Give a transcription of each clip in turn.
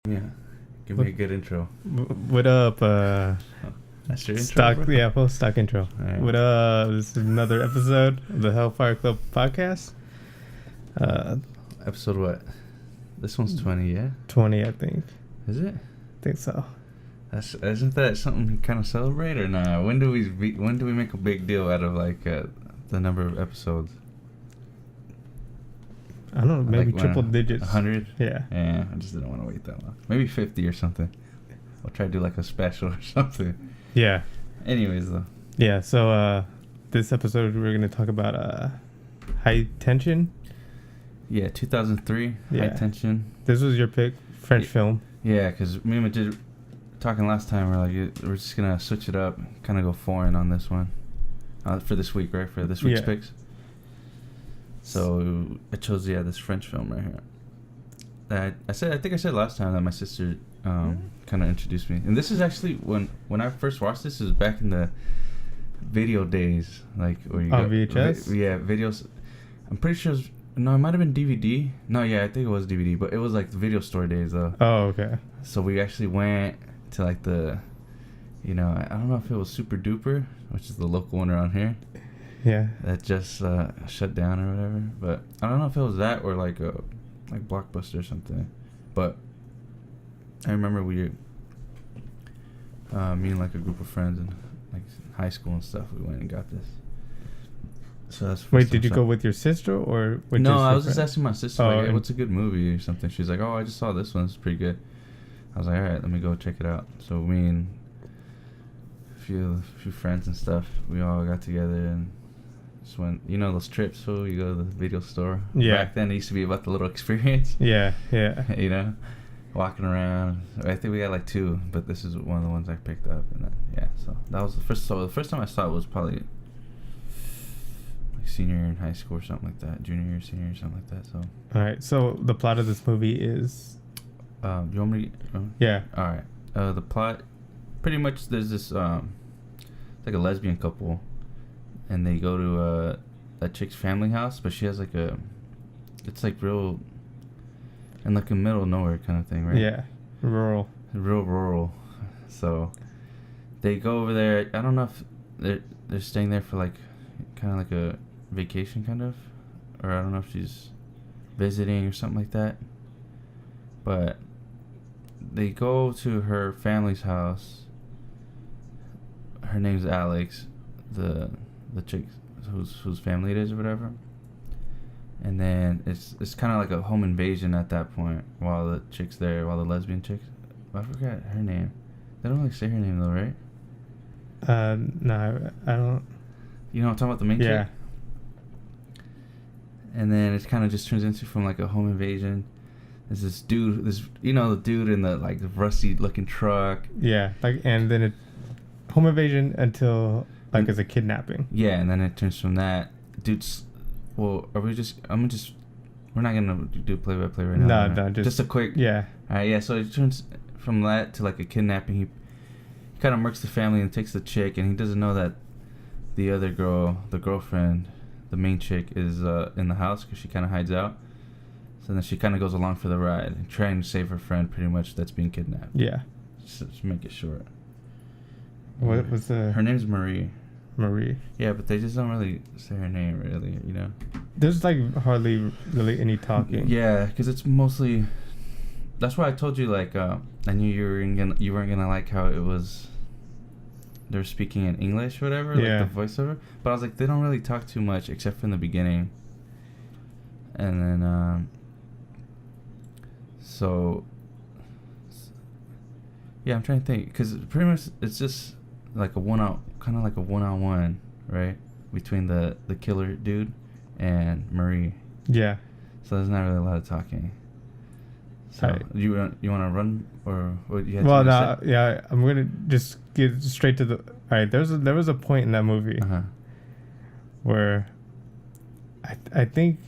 Yeah. Give me a good intro. What up? That's your intro. Stock, Bro? yeah, full stock intro. Right. What up? This is another episode of the HellFire Club podcast. Episode what? This one's 20, yeah? 20, I think. Is it? I think so. Isn't that something you kind of celebrate or nah? When do we make a big deal out of like the number of episodes? I don't know, maybe like triple digits. 100? Yeah. Yeah, I just didn't want to wait that long. Maybe 50 or something. I'll try to do like a special or something. Yeah. Anyways, though. Yeah, so this episode we're going to talk about high tension. Yeah, 2003, Yeah. High Tension. This was your pick, French film. Yeah, because me and Majid talking last time, we're just going to switch it up, kind of go foreign on this one. For this week, right? For this week's Yeah. picks. So I chose this French film right here. I think I said last time that my sister kind of introduced me, and this is actually when I first watched this. Is back in the video days, like where you On VHS. Videos. I'm pretty sure. It might have been DVD. No, yeah, I think it was DVD, but it was like the video store days though. Oh, okay. So we actually went to like the, I don't know if it was Super Duper, which is the local one around here. Yeah. That just shut down or whatever. But I don't know if it was that or like Blockbuster or something. But I remember me and like a group of friends in like high school and stuff, we went and got this. So that's Wait, did you go with your sister or with No, just I your was just friend? asking my sister, Oh, like, hey, and- what's a good movie or something. She's like, oh, I just saw this one. It's pretty good. I was like, all right, let me go check it out. So me and a few friends and stuff, we all got together and just went, those trips, so you go to the video store. Yeah. Back then, it used to be about the little experience. Yeah, yeah. Walking around. I think we got like two, but this is one of the ones I picked up. And so that was the first. So the first time I saw it was probably like senior year in high school or something like that. Junior year, senior year, something like that. So. All right. So the plot of this movie is. You want me to? Yeah. All right. The plot, pretty much, there's this it's like a lesbian couple, and they go to that chick's family house, but she has like it's like real, in like the middle of nowhere kind of thing, right? Yeah. Rural. Real rural. So they go over there. I don't know if they're staying there for like kind of like a vacation kind of, or I don't know if she's visiting or something like that. But they go to her family's house. Her name's Alex, the chick whose family it is or whatever. And then it's kind of like a home invasion at that point while the chick's there, while the lesbian chick, I forgot her name. They don't really say her name though, right? No, I don't. You know what I'm talking about, the main Yeah. chick? And then it kind of just turns into from like a home invasion. There's this dude, the dude in the like rusty looking truck. Yeah, and then it home invasion until like it's a kidnapping. Yeah, and then it turns from that. Dude's, well, we're not gonna do play by play right now. No, just a quick. Yeah. Alright, yeah. So it turns from that to like a kidnapping. He kind of murks the family and takes the chick, and he doesn't know that the other girl, the girlfriend, the main chick, is in the house because she kind of hides out. So then she kind of goes along for the ride, trying to save her friend, pretty much, that's being kidnapped. Yeah. Just to make it short. What was Her name's Marie. Marie? Yeah, but they just don't really say her name, really, There's like hardly really any talking. Yeah, because it's mostly. That's why I told you, like, I knew you weren't gonna like how it was. They're speaking in English or whatever, Yeah. like the voiceover. But I was like, they don't really talk too much except for in the beginning. And then, so. Yeah, I'm trying to think, because pretty much it's just like kind of like a one-on-one, right, between the killer dude and Marie. Yeah. So there's not really a lot of talking. So Right. you want to run or what you had? Well, to say? yeah, I'm gonna just get straight to the. All right, there was a point in that movie Uh-huh. where I think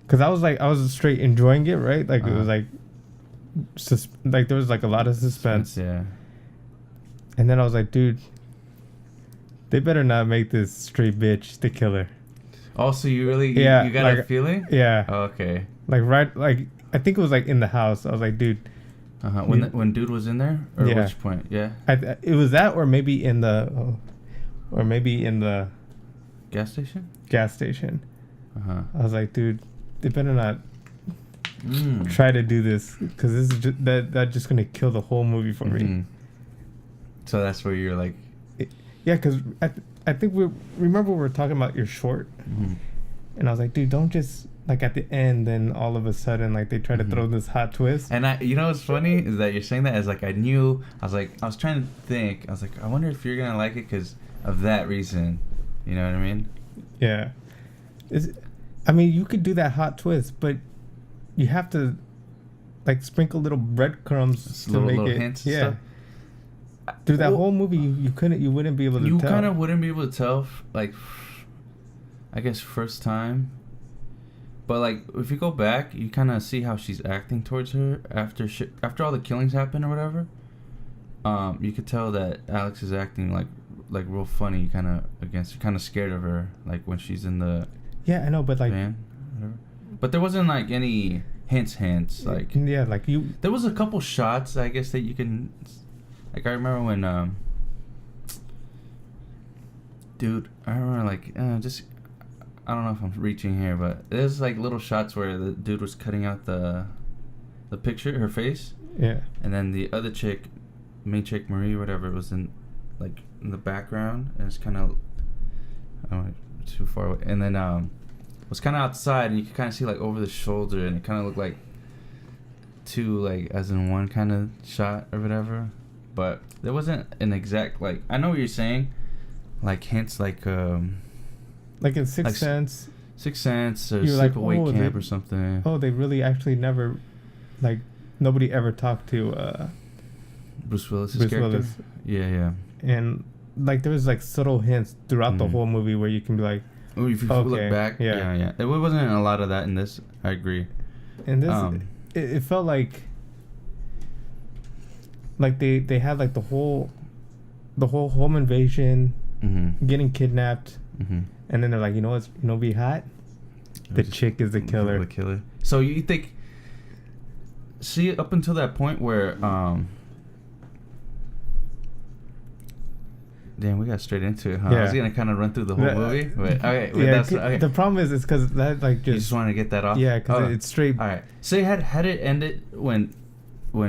because I was straight enjoying it, right? Like it was like there was like a lot of suspense. Yeah. And then I was like, dude, they better not make this straight bitch the killer. Oh, so you really you got like, a feeling? Yeah. Oh, okay. Like right, like I think it was like in the house. I was like, dude. When dude was in there, or yeah. which point? Yeah. It was that, or maybe in the gas station. Gas station. I was like, dude, they better not try to do this, because this is just, that's just gonna kill the whole movie for me. So that's where you're like, yeah, because I think remember we were talking about your short, and I was like, dude, don't just like at the end, then all of a sudden like they try to throw this hot twist. And what's funny is that you're saying that as like I was trying to think, I was like, I wonder if you're gonna like it because of that reason, you know what I mean? Yeah, I mean, you could do that hot twist, but you have to like sprinkle little breadcrumbs to make it. Hints and stuff. Through that whole movie, you wouldn't be able to tell. You kind of wouldn't be able to tell, like, I guess first time. But like, if you go back, you kind of see how she's acting towards her after all the killings happen or whatever. You could tell that Alex is acting like real funny, kind of against her, kind of scared of her, like when she's in the I know, but like van, whatever. But there wasn't like any hints, like there was a couple shots, I guess, that you can, like I remember when dude, I remember like just. I don't know if I'm reaching here, but there's like little shots where the dude was cutting out the picture, her face. Yeah. And then the other chick, main chick, Marie, whatever, was in the background, and it's kind of, I don't know, too far away. And then was kind of outside, and you could kind of see like over the shoulder, and it kind of looked like two, like as in one kind of shot or whatever. But there wasn't an exact, like, I know what you're saying, like hints, like in Sixth Sense. Sixth Sense or Sleepaway Camp or something. Oh, they really actually never, like, nobody ever talked to Bruce Willis's character. Yeah. And like there was like subtle hints throughout the whole movie where you can be like, if you look back, yeah. There wasn't a lot of that in this. I agree. And this, it felt like they had like the whole home invasion, getting kidnapped. And then they're like, you know what's be hot? The chick is the killer. The killer. So you think? See, up until that point where damn, we got straight into it, huh? Yeah. I was gonna kind of run through the whole movie, but okay. Okay. The problem is, it's because that like you just want to get that off. Yeah, because it's straight. All right. So had it ended when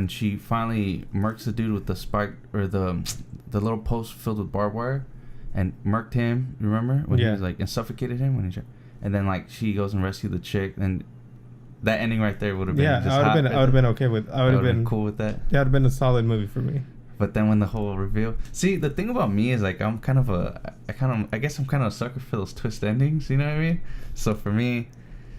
she finally murks the dude with the spike or the little post filled with barbed wire. And murked him, remember? When he was like, and suffocated him when he and then like she goes and rescued the chick, and that ending right there would have been I would have been okay with. I would have been cool with that. That would have been a solid movie for me. But then when the whole reveal, see, the thing about me is like I guess I'm kind of a sucker for those twist endings. You know what I mean? So for me,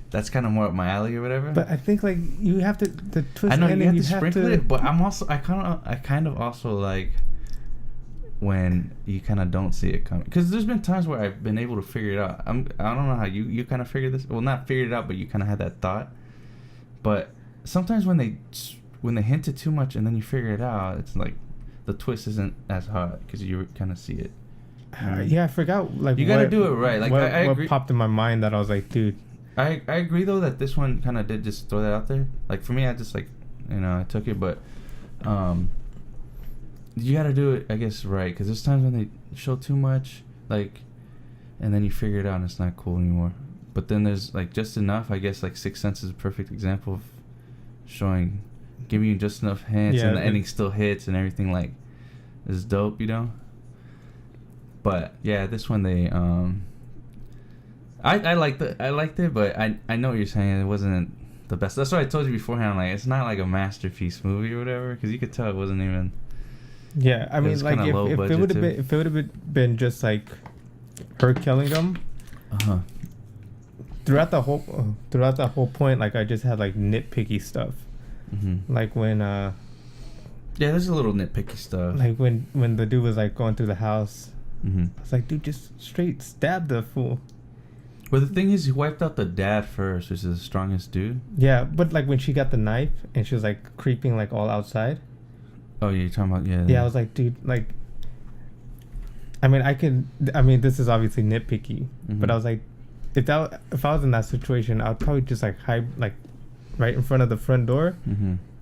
that's kind of more up my alley or whatever. But I think like you have to the twist. I know ending, you have to sprinkle it, but I kind of also like when you kind of don't see it coming, because there's been times where I've been able to figure it out. I don't know how you kind of figured this. Well, not figured it out, but you kind of had that thought. But sometimes when they hint it too much and then you figure it out, it's like the twist isn't as hot because you kind of see it. Yeah, I forgot. Like you got to do it right. Like I agree. What popped in my mind that I was like, dude. I agree though that this one kind of did just throw that out there. Like for me, I just like I took it, but you gotta do it, I guess, right, because there's times when they show too much, like, and then you figure it out and it's not cool anymore. But then there's like just enough, I guess, like Sixth Sense is a perfect example of giving you just enough hints, and the ending still hits and everything like is dope, you know. But yeah, this one they I liked it, but I know what you're saying. It wasn't the best. That's what I told you beforehand. Like, it's not like a masterpiece movie or whatever, because you could tell it wasn't even. Yeah, I mean, like if it would have been just like her killing them. Throughout the whole point, like I just had like nitpicky stuff. Like when yeah, there's a little nitpicky stuff. Like when the dude was like going through the house, I was like, dude, just straight stab the fool. Well, the thing is, he wiped out the dad first, which is the strongest dude. Yeah, but like when she got the knife and she was like creeping like all outside. Oh, you're talking about Yeah, I was like, dude, like. I mean, this is obviously nitpicky, but I was like, if I was in that situation, I would probably just like right in front of the front door,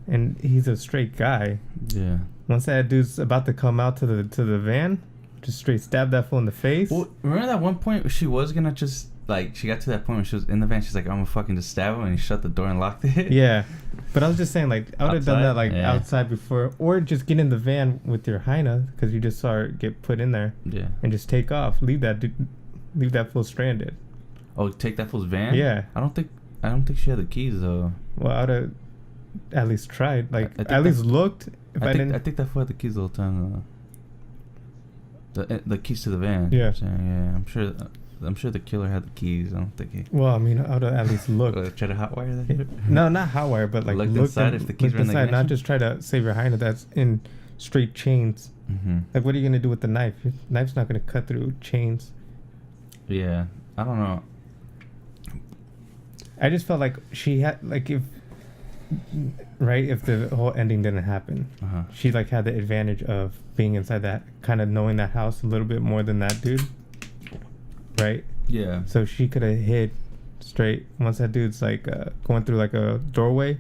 and he's a straight guy. Yeah. Once that dude's about to come out to the van, just straight stab that fool in the face. Well, remember that one point where she was gonna just like she got to that point where she was in the van. She's like, I'm gonna fucking just stab him, and he shut the door and locked it. Yeah, but I was just saying, like, I would have done that like outside before, or just get in the van with your hyena because you just saw her get put in there. Yeah. And just take off. Leave that fool stranded. Oh, take that fool's van? Yeah. I don't think she had the keys though. Well, I would have at least tried. Like, at least looked. I think that fool had the keys the whole time though. The keys to the van. Yeah. Yeah. I'm sure the killer had the keys. I don't think he. Well, I mean, I would have at least looked. Try to hotwire that? No, not hotwire, but like look inside if the keys were in the ignition? Not just try to save your hyena that's in straight chains. Mm-hmm. Like, what are you gonna do with the knife? Your knife's not gonna cut through chains. Yeah, I don't know. I just felt like she had if the whole ending didn't happen, she like had the advantage of being inside that, kind of knowing that house a little bit more than that dude, right? Yeah. So she could have hid straight once that dude's like going through like a doorway,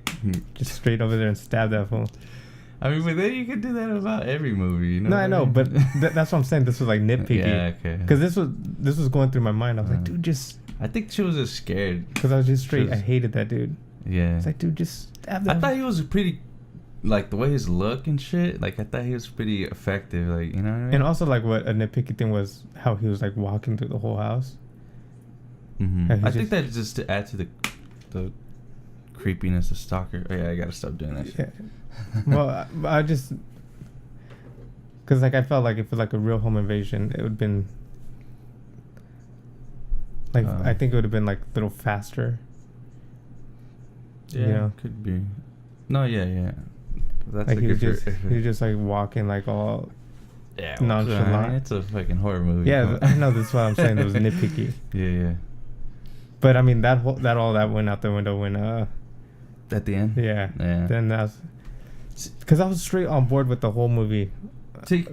just straight over there and stab that fool. I mean, but then you could do that about every movie, you know? No, I know, but that's what I'm saying. This was like nitpicky. Yeah, okay. Because this was going through my mind. I was like, dude, just. I think she was just scared. Because I was just straight. I hated that dude. Yeah. It's like, dude, just stab that. I thought he was pretty, like the way his look and shit. Like I thought he was pretty effective. Like, you know what I mean? And also, like, what a nitpicky thing was how he was like walking through the whole house. Mm-hmm. I think that's just to add to the creepiness of stalker. Oh yeah, I gotta stop doing that shit. Yeah. Well, I just because like I felt like if it was like a real home invasion, it would have been like I think it would have been like a little faster. Yeah, you know? Could be. No, yeah. That's like he was just like walking like all nonchalant. It's a fucking horror movie. Yeah, I know. That's what I'm saying. It was nitpicky. Yeah. But I mean that went out the window when at the end. Yeah. Then that's. Because I was straight on board with the whole movie.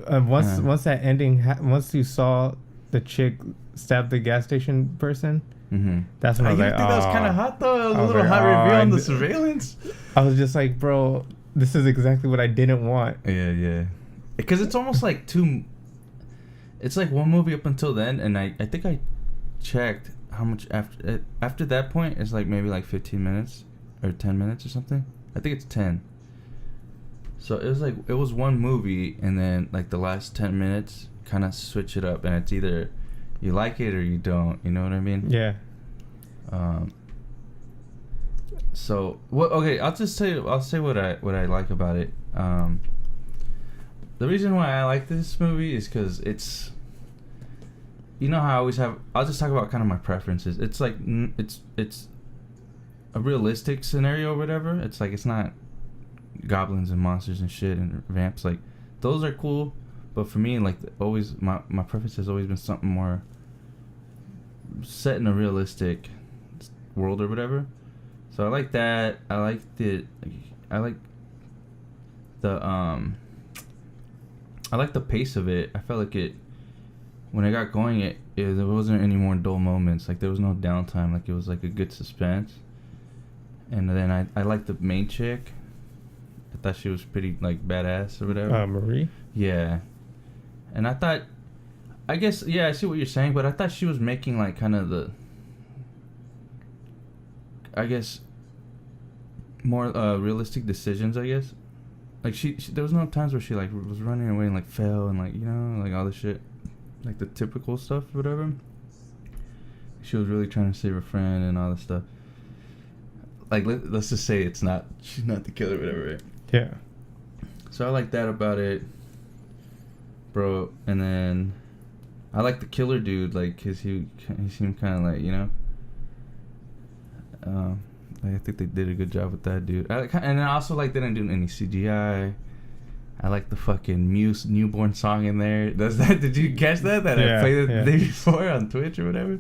Once that ending, once you saw the chick stab the gas station person, that's when I was like, that was kind of hot though. It was a little hot reveal on the surveillance. I was just like, bro, this is exactly what I didn't want. Yeah. Because it's almost like it's like one movie up until then, and I think I checked how much after that point. It's like maybe like 15 minutes or 10 minutes or something. I think it's 10. So it was one movie, and then like the last 10 minutes kind of switch it up, and it's either you like it or you don't. You know what I mean? Yeah. So what? Okay, I'll say what I like about it. The reason why I like this movie is because it's. You know how I always have. I'll just talk about kind of my preferences. It's like it's a realistic scenario or whatever. It's like it's not goblins and monsters and shit and vamps, like those are cool, but for me, like, always my preference has always been something more set in a realistic world or whatever. So I like that. I like the pace of it. I felt like it when I got going, there wasn't any more dull moments. Like there was no downtime. Like it was like a good suspense. And then I liked the main chick. I thought she was pretty like badass or whatever. Marie? Yeah. And I thought, I guess, yeah, I see what you're saying, but I thought she was making like kind of I guess, more realistic decisions, I guess. Like she there was no times where she like was running away and like fell and like, you know, like all the shit, like the typical stuff or whatever. She was really trying to save her friend and all this stuff. Like let's just say she's not the killer or whatever, right? Yeah. So I like that about it, bro. And then I like the killer dude, like, cause he seemed kind of like, you know. I think they did a good job with that dude. And I also like they didn't do any CGI. I like the fucking Muse newborn song in there. Did you catch that? I played the day before on Twitch or whatever.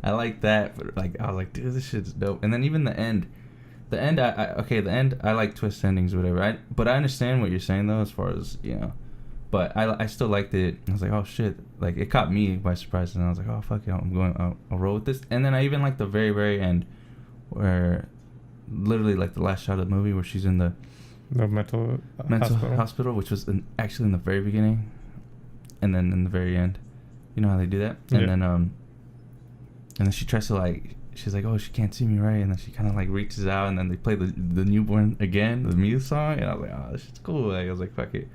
I like that, but like I was like, dude, this shit's dope. And then even the end. The end, I like twist endings or whatever. But I understand what you're saying, though, as far as, you know. But I still liked it. I was like, oh, shit. Like, it caught me by surprise. And I was like, oh, fuck it. I'll roll with this. And then I even like the very, very end where literally like the last shot of the movie where she's in the mental hospital, which was actually in the very beginning, and then in the very end. You know how they do that, and then she tries to like. She's like, oh, she can't see me, right? And then she kind of like reaches out, and then they play the newborn again, the Mew song, and I was like, oh, this shit's cool. Like, I was like, fuck it,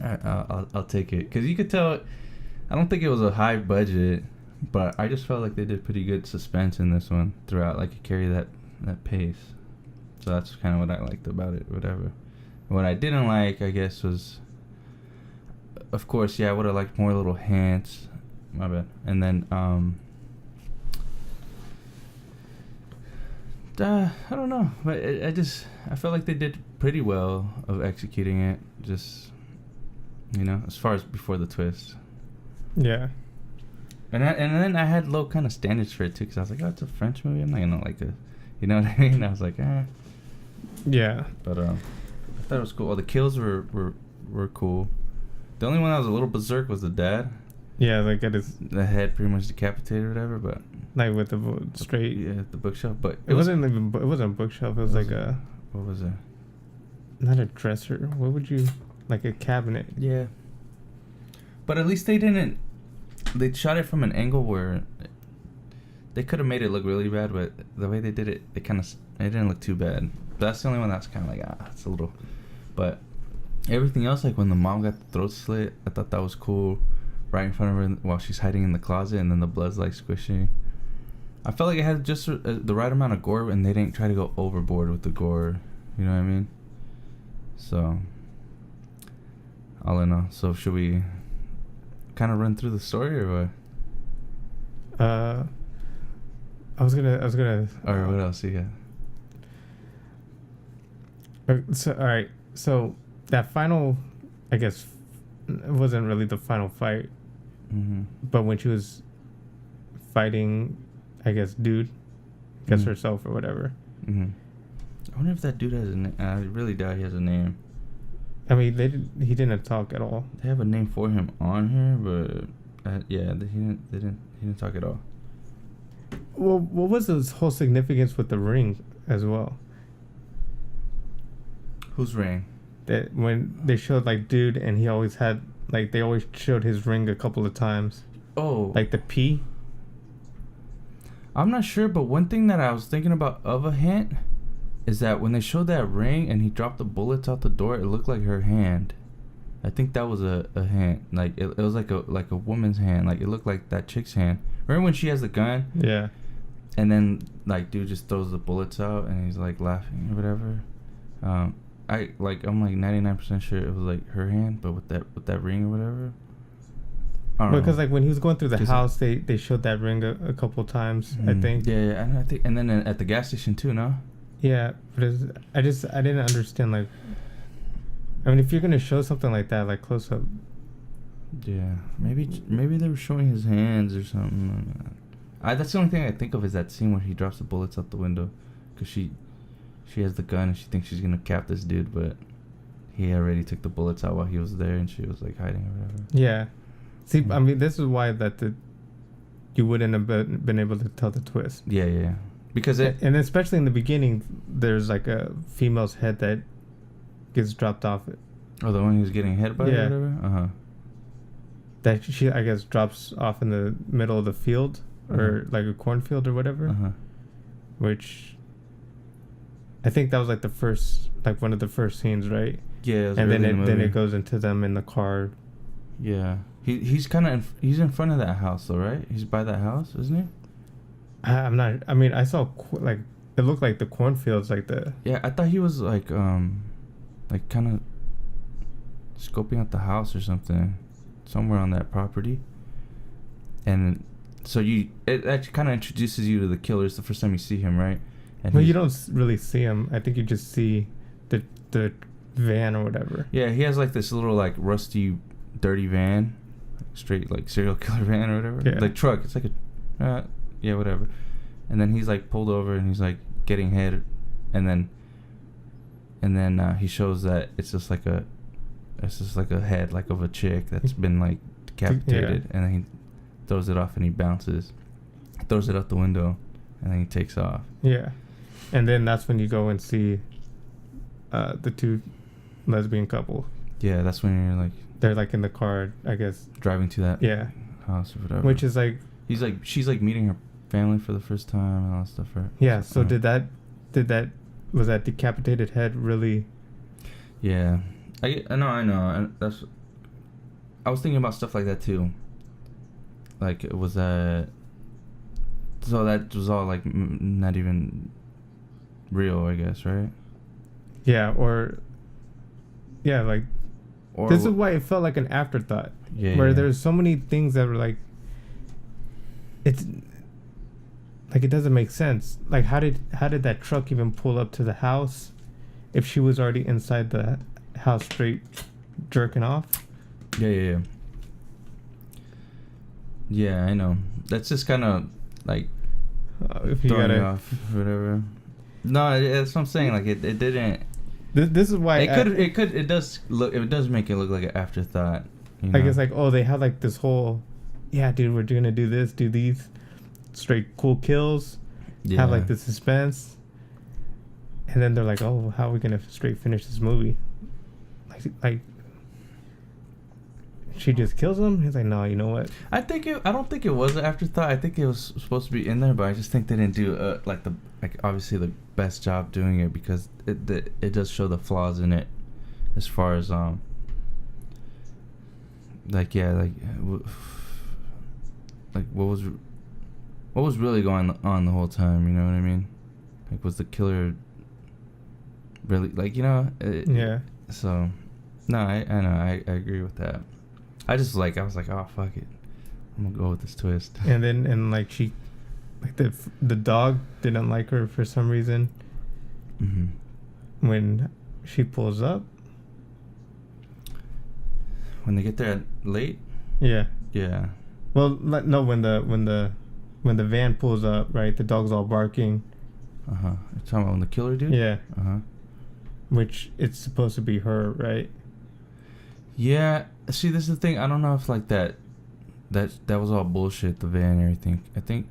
I'll take it, because you could tell. I don't think it was a high budget, but I just felt like they did pretty good suspense in this one throughout. Like, it carried that pace. So that's kind of what I liked about it, whatever. What I didn't like, I guess, was, of course, I would have liked more little hints. My bad. And then, I don't know, but I felt like they did pretty well of executing it. Just, as far as before the twist. Yeah. And then I had low kind of standards for it too, because I was like, oh, it's a French movie. I'm not gonna like it. You know what I mean? I was like, eh. Yeah. But I thought it was cool. Well, the kills were cool. The only one that was a little berserk was the dad. Yeah, like the head pretty much decapitated or whatever, but like with the straight. Yeah, the bookshelf, but it wasn't a bookshelf. It was like a. What was it? Not a dresser. What would you like a cabinet? Yeah. But at least they didn't. They shot it from an angle where they could have made it look really bad, but the way they did it, it didn't look too bad. But that's the only one that's kind of like, it's a little. But everything else, like when the mom got the throat slit, I thought that was cool. Right in front of her while she's hiding in the closet, and then the blood's like squishing. I felt like it had just the right amount of gore, and they didn't try to go overboard with the gore. You know what I mean? So, all in all, so should we kind of run through the story or what? I was gonna. Or what else you got? So all right. So that final, I guess, it wasn't really the final fight. Mm-hmm. But when she was fighting, I guess, herself or whatever. Mm-hmm. I wonder if that dude has a name. I really doubt he has a name. I mean, he didn't talk at all. They have a name for him on here, but he didn't talk at all. Well, what was his whole significance with the ring as well? Whose ring? That when they showed like dude, and he always had like they always showed his ring a couple of times. Oh, like the P. I'm not sure, but one thing that I was thinking about of a hint is that when they showed that ring and he dropped the bullets out the door, it looked like her hand. I think that was a hint. Like it was like a woman's hand. Like it looked like that chick's hand. Remember when she has the gun? Yeah. And then like dude just throws the bullets out and he's like laughing or whatever. I'm like 99% sure it was like her hand, but with that ring or whatever. Because like when he was going through the house, they showed that ring a couple times. I think. Yeah, and I think, and then at the gas station too, no? Yeah, but I didn't understand, like, I mean, if you're gonna show something like that, like close up. Yeah, maybe they were showing his hands or something. That's the only thing I think of is that scene where he drops the bullets out the window, because she has the gun and she thinks she's gonna cap this dude, but he already took the bullets out while he was there and she was like hiding or whatever. Yeah, see, I mean, this is why you wouldn't have been able to tell the twist. Yeah. Because and especially in the beginning, there's like a female's head that gets dropped off. Oh, the one who's getting hit by it or whatever? That she, I guess, drops off in the middle of the field or like a cornfield or whatever. Which I think that was like one of the first scenes, right? Yeah. And then it goes into them in the car. Yeah. He's he's in front of that house though, right? He's by that house, isn't he? I'm not. I mean, I saw like it looked like the cornfields, like the. Yeah, I thought he was like kind of scoping out the house or something, somewhere on that property. And so it actually kind of introduces you to the killer. It's the first time you see him, right? And you don't really see him. I think you just see the van or whatever. Yeah, he has like this little like rusty, dirty van, straight like serial killer van or whatever. Yeah. Like truck. It's like a. Yeah, whatever. And then he's like pulled over and he's like getting hit, and then he shows that it's just like a head like of a chick that's been like decapitated, and then he throws it off and he bounces, throws it out the window, and then he takes off. Yeah. And then that's when you go and see the two lesbian couple. Yeah, that's when you're like... They're like in the car, I guess. Driving to that house or whatever. Which is like... She's like meeting her family for the first time and all that stuff, right? Yeah, so was that decapitated head really... Yeah. I know. I was thinking about stuff like that too. Like, was that... So that was all like not even real, I guess, right? Yeah, or this is why it felt like an afterthought. Yeah. Where there's so many things that were like, it's like it doesn't make sense. Like how did that truck even pull up to the house if she was already inside the house straight jerking off? Yeah. Yeah, I know. That's just kind of like if you throwing you off, whatever. No, that's what I'm saying. Like it didn't. This is why it does make it look like an afterthought. You know? I guess like, oh, they had like this whole, yeah, dude, we're gonna do this, do these straight cool kills, have like the suspense, and then they're like, oh, how are we gonna straight finish this movie? Like she just kills him. He's like, no, you know what? I don't think it was an afterthought. I think it was supposed to be in there, but I just think they didn't do obviously the best job doing it, because it does show the flaws in it, as far as what was really going on the whole time, you know what I mean? Like, was the killer really, like, you know? So, no, I know, I agree with that. I was like, oh, fuck it, I'm gonna go with this twist. And then, like, she, like, the dog didn't like her for some reason. Mm-hmm. When she pulls up. When they get there late? Yeah. Yeah. Well, no, when the van pulls up, right, the dog's all barking. Uh-huh. You're talking about when the killer dude? Yeah. Uh-huh. Which it's supposed to be her, right? Yeah. See, this is the thing. I don't know if like that was all bullshit, the van and everything. I think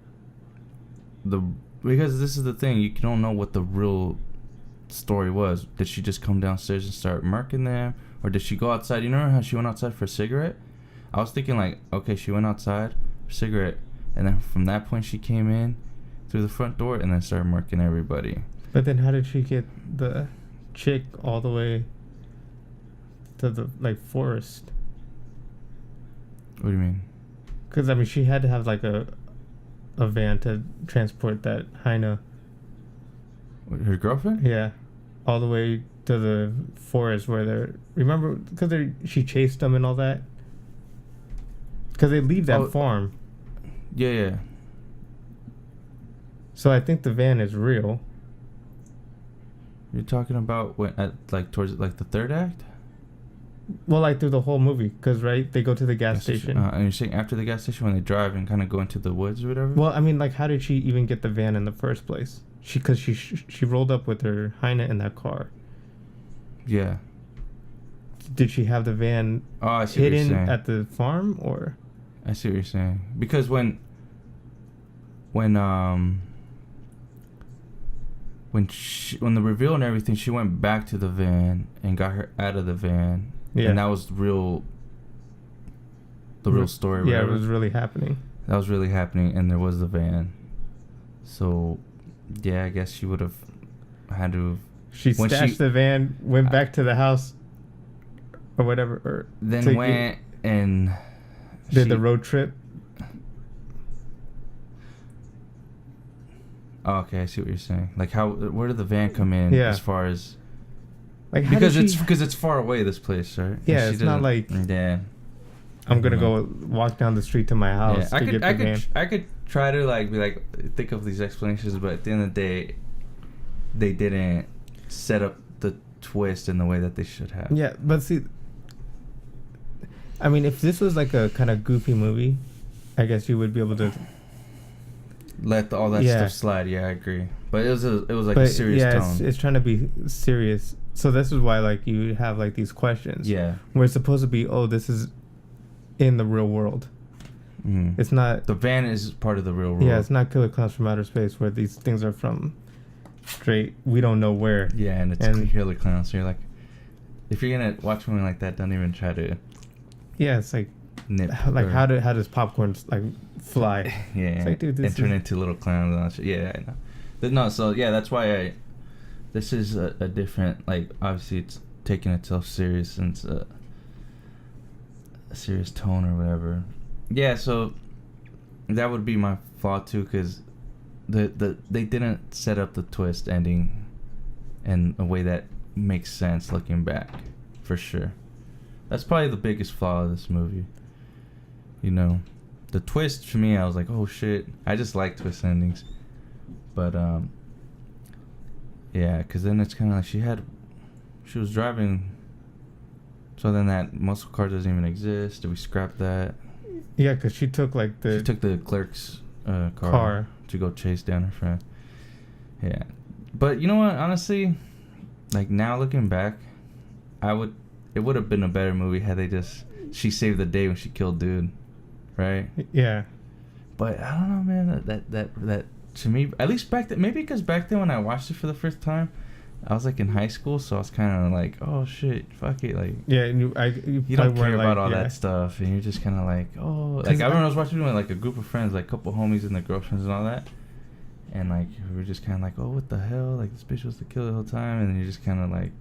because this is the thing, you don't know what the real story was. Did she just come downstairs and start murking them? Or did she go outside? You know how she went outside for a cigarette? I was thinking like, okay, she went outside for a cigarette, and then from that point she came in through the front door and then started murking everybody. But then how did she get the chick all the way to the, like, forest? What do you mean? Because, I mean, she had to have, like, a van to transport that Heine. Her girlfriend? Yeah. All the way to the forest where they're... Remember? Because she chased them and all that? Because they leave that farm. Yeah. So I think the van is real. You're talking about when towards like the third act? Well, like through the whole movie, because right, they go to the gas station. And you're saying after the gas station when they drive and kind of go into the woods or whatever? Well, I mean, like, how did she even get the van in the first place? Because she rolled up with her Heine in that car. Yeah. Did she have the van hidden at the farm, or? I see what you're saying. Because when the reveal and everything, she went back to the van and got her out of the van. Yeah. And that was the real story. Yeah, it was really happening. That was really happening, and there was the van. So, yeah, I guess she would have had to... She stashed the van, went back to the house, or whatever. Or then went and... Did the road trip. Oh, okay, I see what you're saying. Like, where did the van come in? Yeah. As far as... Like, because it's far away, this place, right? Yeah, it's not like... Yeah. I'm gonna go walk down the street to my house to get the van. I could try to think of these explanations, but at the end of the day, they didn't set up the twist in the way that they should have. Yeah, but see, I mean, if this was like a kind of goofy movie, I guess you would be able to let all that stuff slide. Yeah, I agree. But it was like a serious tone. It's trying to be serious. So this is why, like, you have like these questions. Yeah. Where it's supposed to be, this is in the real world. Mm. It's not. The van is part of the real world. Yeah, it's not Killer Clowns from Outer Space where these things are from straight. We don't know where. Yeah, and it's killer clowns. So you're like, if you're gonna watch one like that, don't even try to. Yeah, it's like nip. Like how does popcorn like fly? Yeah, it's like, dude, and turn into little clowns and all that shit. Yeah, I know. But no, so yeah, that's why this is a different, like, obviously it's taking itself serious and it's a serious tone or whatever. Yeah, so that would be my flaw too, because they didn't set up the twist ending in a way that makes sense looking back, for sure. That's probably the biggest flaw of this movie. You know, the twist for me, I was like, oh shit. I just like twist endings. But yeah, because then it's kind of like she was driving, so then that muscle car doesn't even exist. Did we scrap that? Yeah, because she took the clerk's car to go chase down her friend. Yeah, but you know what? Honestly, like now looking back, it would have been a better movie had she saved the day when she killed dude, right? Yeah. But I don't know, man. That to me, at least back then, maybe because back then when I watched it for the first time, I was like in high school, so I was kind of like, oh shit, fuck it, like. Yeah, and you don't care about all that stuff, and you're just kind of like, oh, like I remember I was watching it with like a group of friends, like a couple homies and their girlfriends and all that, and like we were just kind of like, oh, what the hell, like this bitch was the killer the whole time, and then you're just kind of like,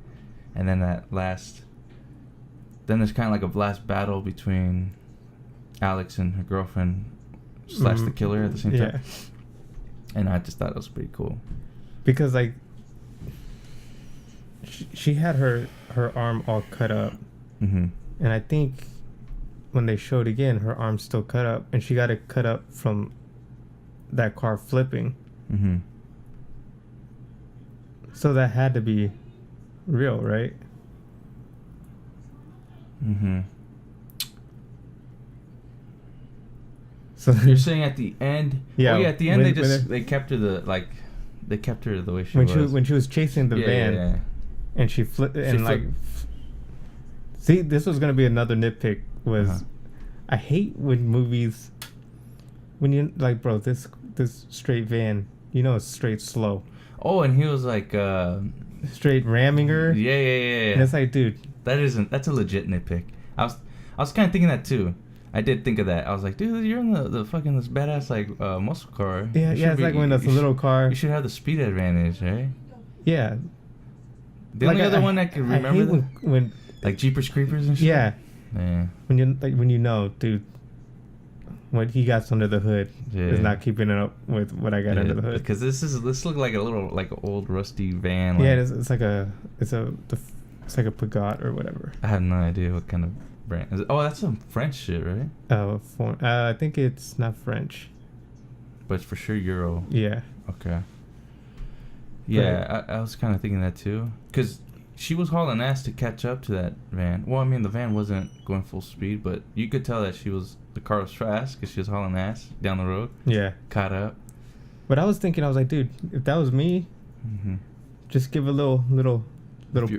and then then there's kind of like a last battle between Alex and her girlfriend / the killer at the same time. And I just thought it was pretty cool. Because like she had her arm all cut up. Mm-hmm. And I think when they showed again, her arm's still cut up, and she got it cut up from that car flipping. Mm-hmm. So that had to be real, right? Mm-hmm. So you're saying at the end? Yeah. Oh, yeah. At the end, they kept her they kept her the way she was. When she was chasing the van, yeah. And she flipped and see, this was gonna be another nitpick. I hate when movies, when you like, bro, this straight van, it's straight slow. Oh, and he was like straight ramming her. Yeah. And it's like, dude, that's a legit nitpick. I was kind of thinking that too. I did think of that. I was like, dude, you're in the fucking this badass like muscle car. Yeah, it's like when it's a little car. You should have the speed advantage, right? Yeah. The only other one I can remember, I hate when like Jeepers Creepers and shit. Yeah. Yeah. When you know, dude, what he got under the hood is not keeping it up with what I got under the hood. Because this look like a little like old rusty van. Yeah, it's like a Peugeot or whatever. I have no idea what kind of brand. Oh, that's some French shit, right? I think it's not French, but it's for sure Euro. Yeah. Okay. Yeah, I was kind of thinking that too, because she was hauling ass to catch up to that van. Well, I mean, the van wasn't going full speed, but you could tell that the car was fast because she was hauling ass down the road. Yeah. Caught up. But I was dude, if that was me, just give a little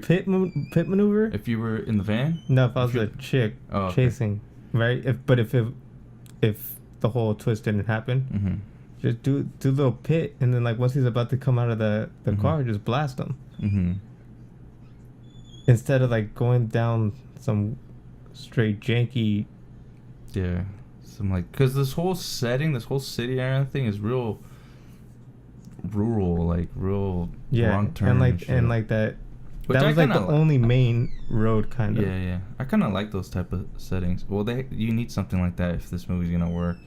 pit maneuver. If you were in the van? No, if I was a chick chasing, right? If the whole twist didn't happen, just do a little pit, and then like once he's about to come out of the car, just blast him. Mm-hmm. Instead of like going down some straight janky. Yeah, some like, because this whole setting, this whole city area thing is real rural, like real wrong turn and like that. Which that was like the only main road, kind of. Yeah. I kind of like those type of settings. Well, you need something like that if this movie's gonna work,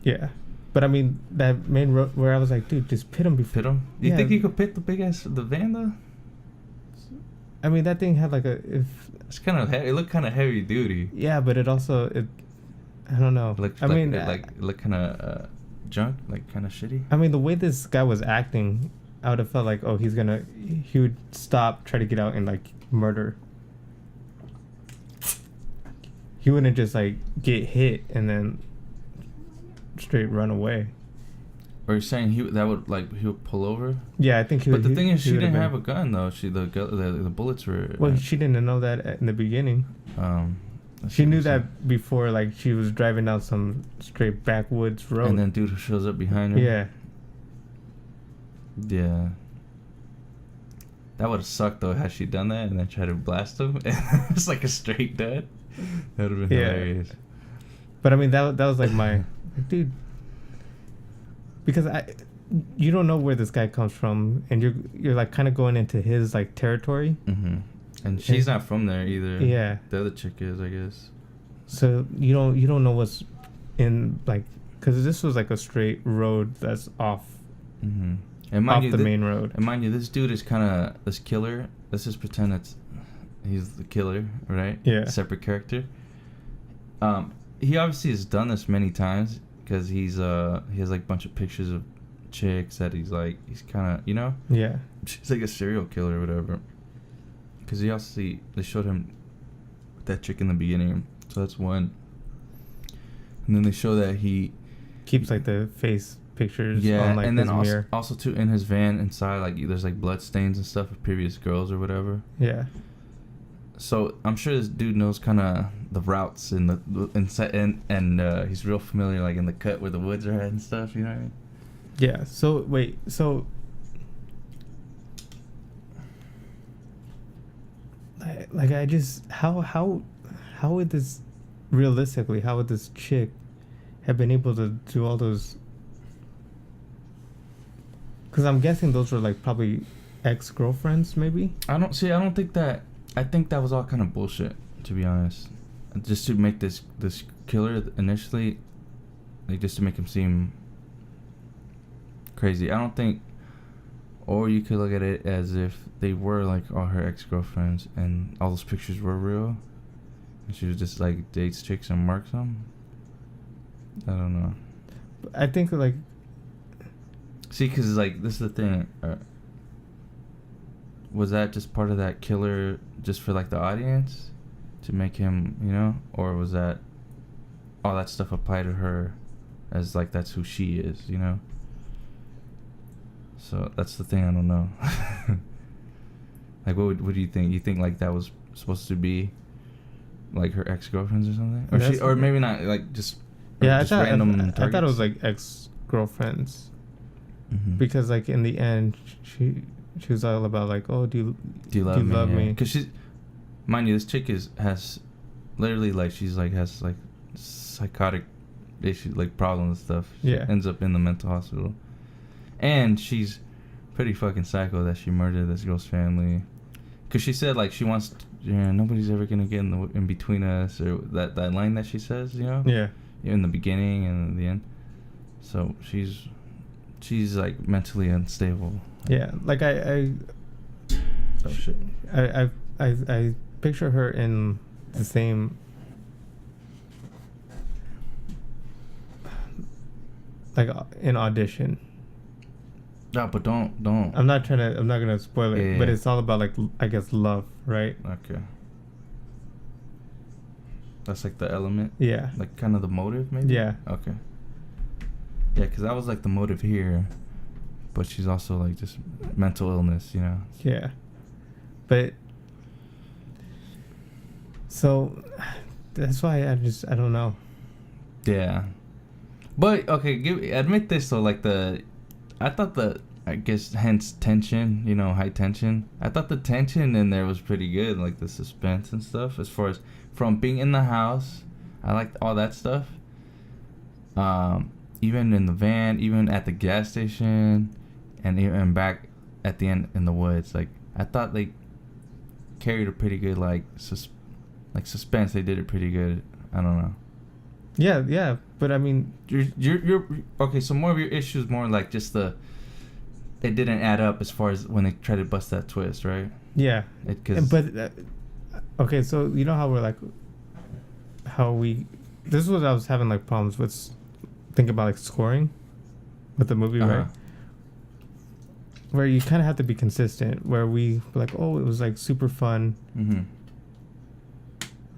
Yeah, but I mean that main road where I was like, dude, just pit him before. Pit him? You think you could pit the van though? I mean, that thing had like it's kind of heavy. It looked kind of heavy duty. Yeah, but it also I don't know. It looked kind of junk, like kind of shitty. I mean, the way this guy was acting, I would have felt like, oh, he would stop, try to get out, and like murder. He wouldn't just like get hit and then straight run away. Or you're saying he would pull over? Yeah, I think he would. But the thing is, she didn't have a gun though. The bullets were. Well, she didn't know that in the beginning. She knew that before, like she was driving down some straight backwoods road. And then dude shows up behind her. Yeah. Yeah. That would have sucked though had she done that and then tried to blast him. It's like a straight dead. That would have been hilarious. But I mean, that was like my dude. Because you don't know where this guy comes from, and you're like kind of going into his like territory. Mm-hmm. And she's not from there either. Yeah. The other chick is, I guess. So you don't know what's in, like, because this was like a straight road that's off. Mm-hmm. And mind off you, the main road. And mind you, this dude is kind of this killer. Let's just pretend he's the killer, right? Yeah. Separate character. He obviously has done this many times because he has like a bunch of pictures of chicks that he's kind of, you know. Yeah. He's like a serial killer or whatever. Because they showed him that chick in the beginning, so that's one. And then they show that he keeps like the face pictures. Yeah, on, like, and then his mirror. also too in his van inside, like there's like blood stains and stuff of previous girls or whatever. Yeah. So I'm sure this dude knows kind of the routes in the inside, and he's real familiar, like in the cut where the woods are at and stuff. You know what I mean? Yeah. So wait. So. Like I just how would this realistically, how would this chick have been able to do all those? Because I'm guessing those were like probably ex-girlfriends, maybe. I don't think that. I think that was all kind of bullshit, to be honest. Just to make this killer initially, like just to make him seem crazy. I don't think. Or you could look at it as if they were like all her ex-girlfriends and all those pictures were real. And she was just like dates chicks and marks them. I don't know. I think like... See, because like this is the thing. Was that just part of that killer just for like the audience? To make him, you know? Or was that all that stuff applied to her as like that's who she is, you know? So that's the thing. I don't know. Like, what do you think? You think like that was supposed to be like her ex-girlfriends or something, or maybe not? Like just yeah. just I thought it was like ex-girlfriends, because like in the end she was all about like, oh, do you love me? Because she's, mind you, this chick has literally like has like psychotic issues, like problems and stuff. She ends up in the mental hospital. And she's pretty fucking psycho that she murdered this girl's family. Because she said, like, she wants... nobody's ever going to get in between us. Or that line that she says, you know? Yeah. In the beginning and in the end. So she's like, mentally unstable. Yeah. Like, Oh, shit. I picture her in the same... Like, in Audition. No, but don't. I'm not gonna spoil it, but it's all about like, I guess, love, right? Okay. That's like the element. Yeah. Like kind of the motive, maybe. Yeah. Okay. Yeah, because that was like the motive here, but she's also like just mental illness, you know. Yeah. But. So, that's why I don't know. Yeah. But okay, admit this though, like I thought I guess hence tension, you know, high tension. I thought the tension in there was pretty good, like the suspense and stuff. As far as from being in the house, I liked all that stuff. Even in the van, even at the gas station, and even back at the end in the woods. Like I thought they carried a pretty good like suspense. They did it pretty good. I don't know. Yeah, but I mean, you're okay. So more of your issue is more like just it didn't add up as far as when they tried to bust that twist, right? Yeah. Okay, so you know how we're like, this is what I was having like problems with, thinking about like scoring, with the movie, right? Where you kind of have to be consistent. Where we were like, oh, it was like super fun. Mm-hmm.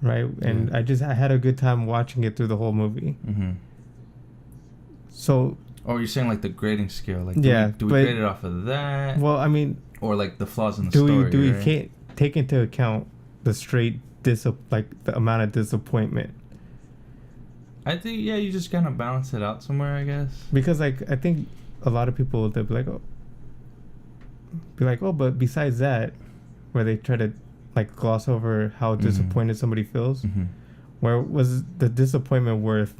Right, and I had a good time watching it through the whole movie. Mm-hmm. So. Oh, you're saying like the grading scale, like do we grade it off of that? Well, I mean. Or like the flaws in the story. Do we take into account the straight the amount of disappointment? I think you just kind of balance it out somewhere, I guess. Because like I think a lot of people they'll be like, oh, be like, oh, but besides that, where they try to like gloss over how disappointed somebody feels. Where was the disappointment worth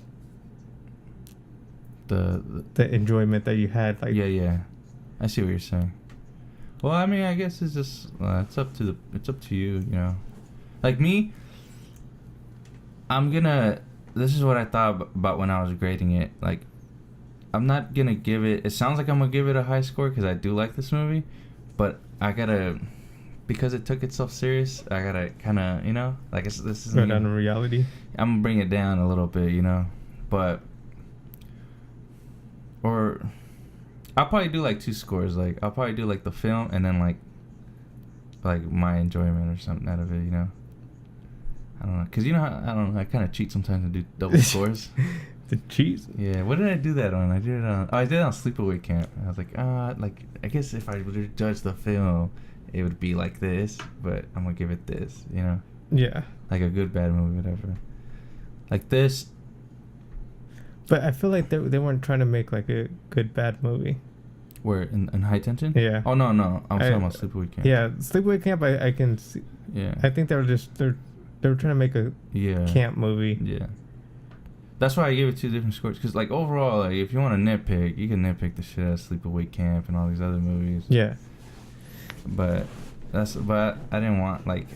the enjoyment that you had? Like, yeah, I see what you're saying. Well, I mean, I guess it's just it's up to you, you know. Like me, this is what I thought about when I was grading it. Like, I'm not gonna give it. It sounds like I'm gonna give it a high score because I do like this movie, but I gotta, because it took itself serious. I gotta kind of, you know, like this is go down to reality. I'm gonna bring it down a little bit, you know, but or I'll probably do like 2 scores. Like I'll probably do like the film and then like my enjoyment or something out of it, you know. I don't know, cause you know I don't know. I kind of cheat sometimes and do double scores. The cheat? Yeah. What did I do that on? I did it on Sleepaway Camp. I was like, like I guess if I would judge the film, it would be like this, but I'm gonna give it this, you know. Yeah. Like a good bad movie, whatever. Like this. But I feel like they weren't trying to make like a good bad movie. Where in High Tension? Yeah. Oh no, I'm talking about Sleepaway Camp. Yeah, Sleepaway Camp. I can see. Yeah. I think they were trying to make a camp movie. Yeah. That's why I gave it 2 different scores. Because like overall, like if you want to nitpick, you can nitpick the shit out of Sleepaway Camp and all these other movies. Yeah. But I didn't want like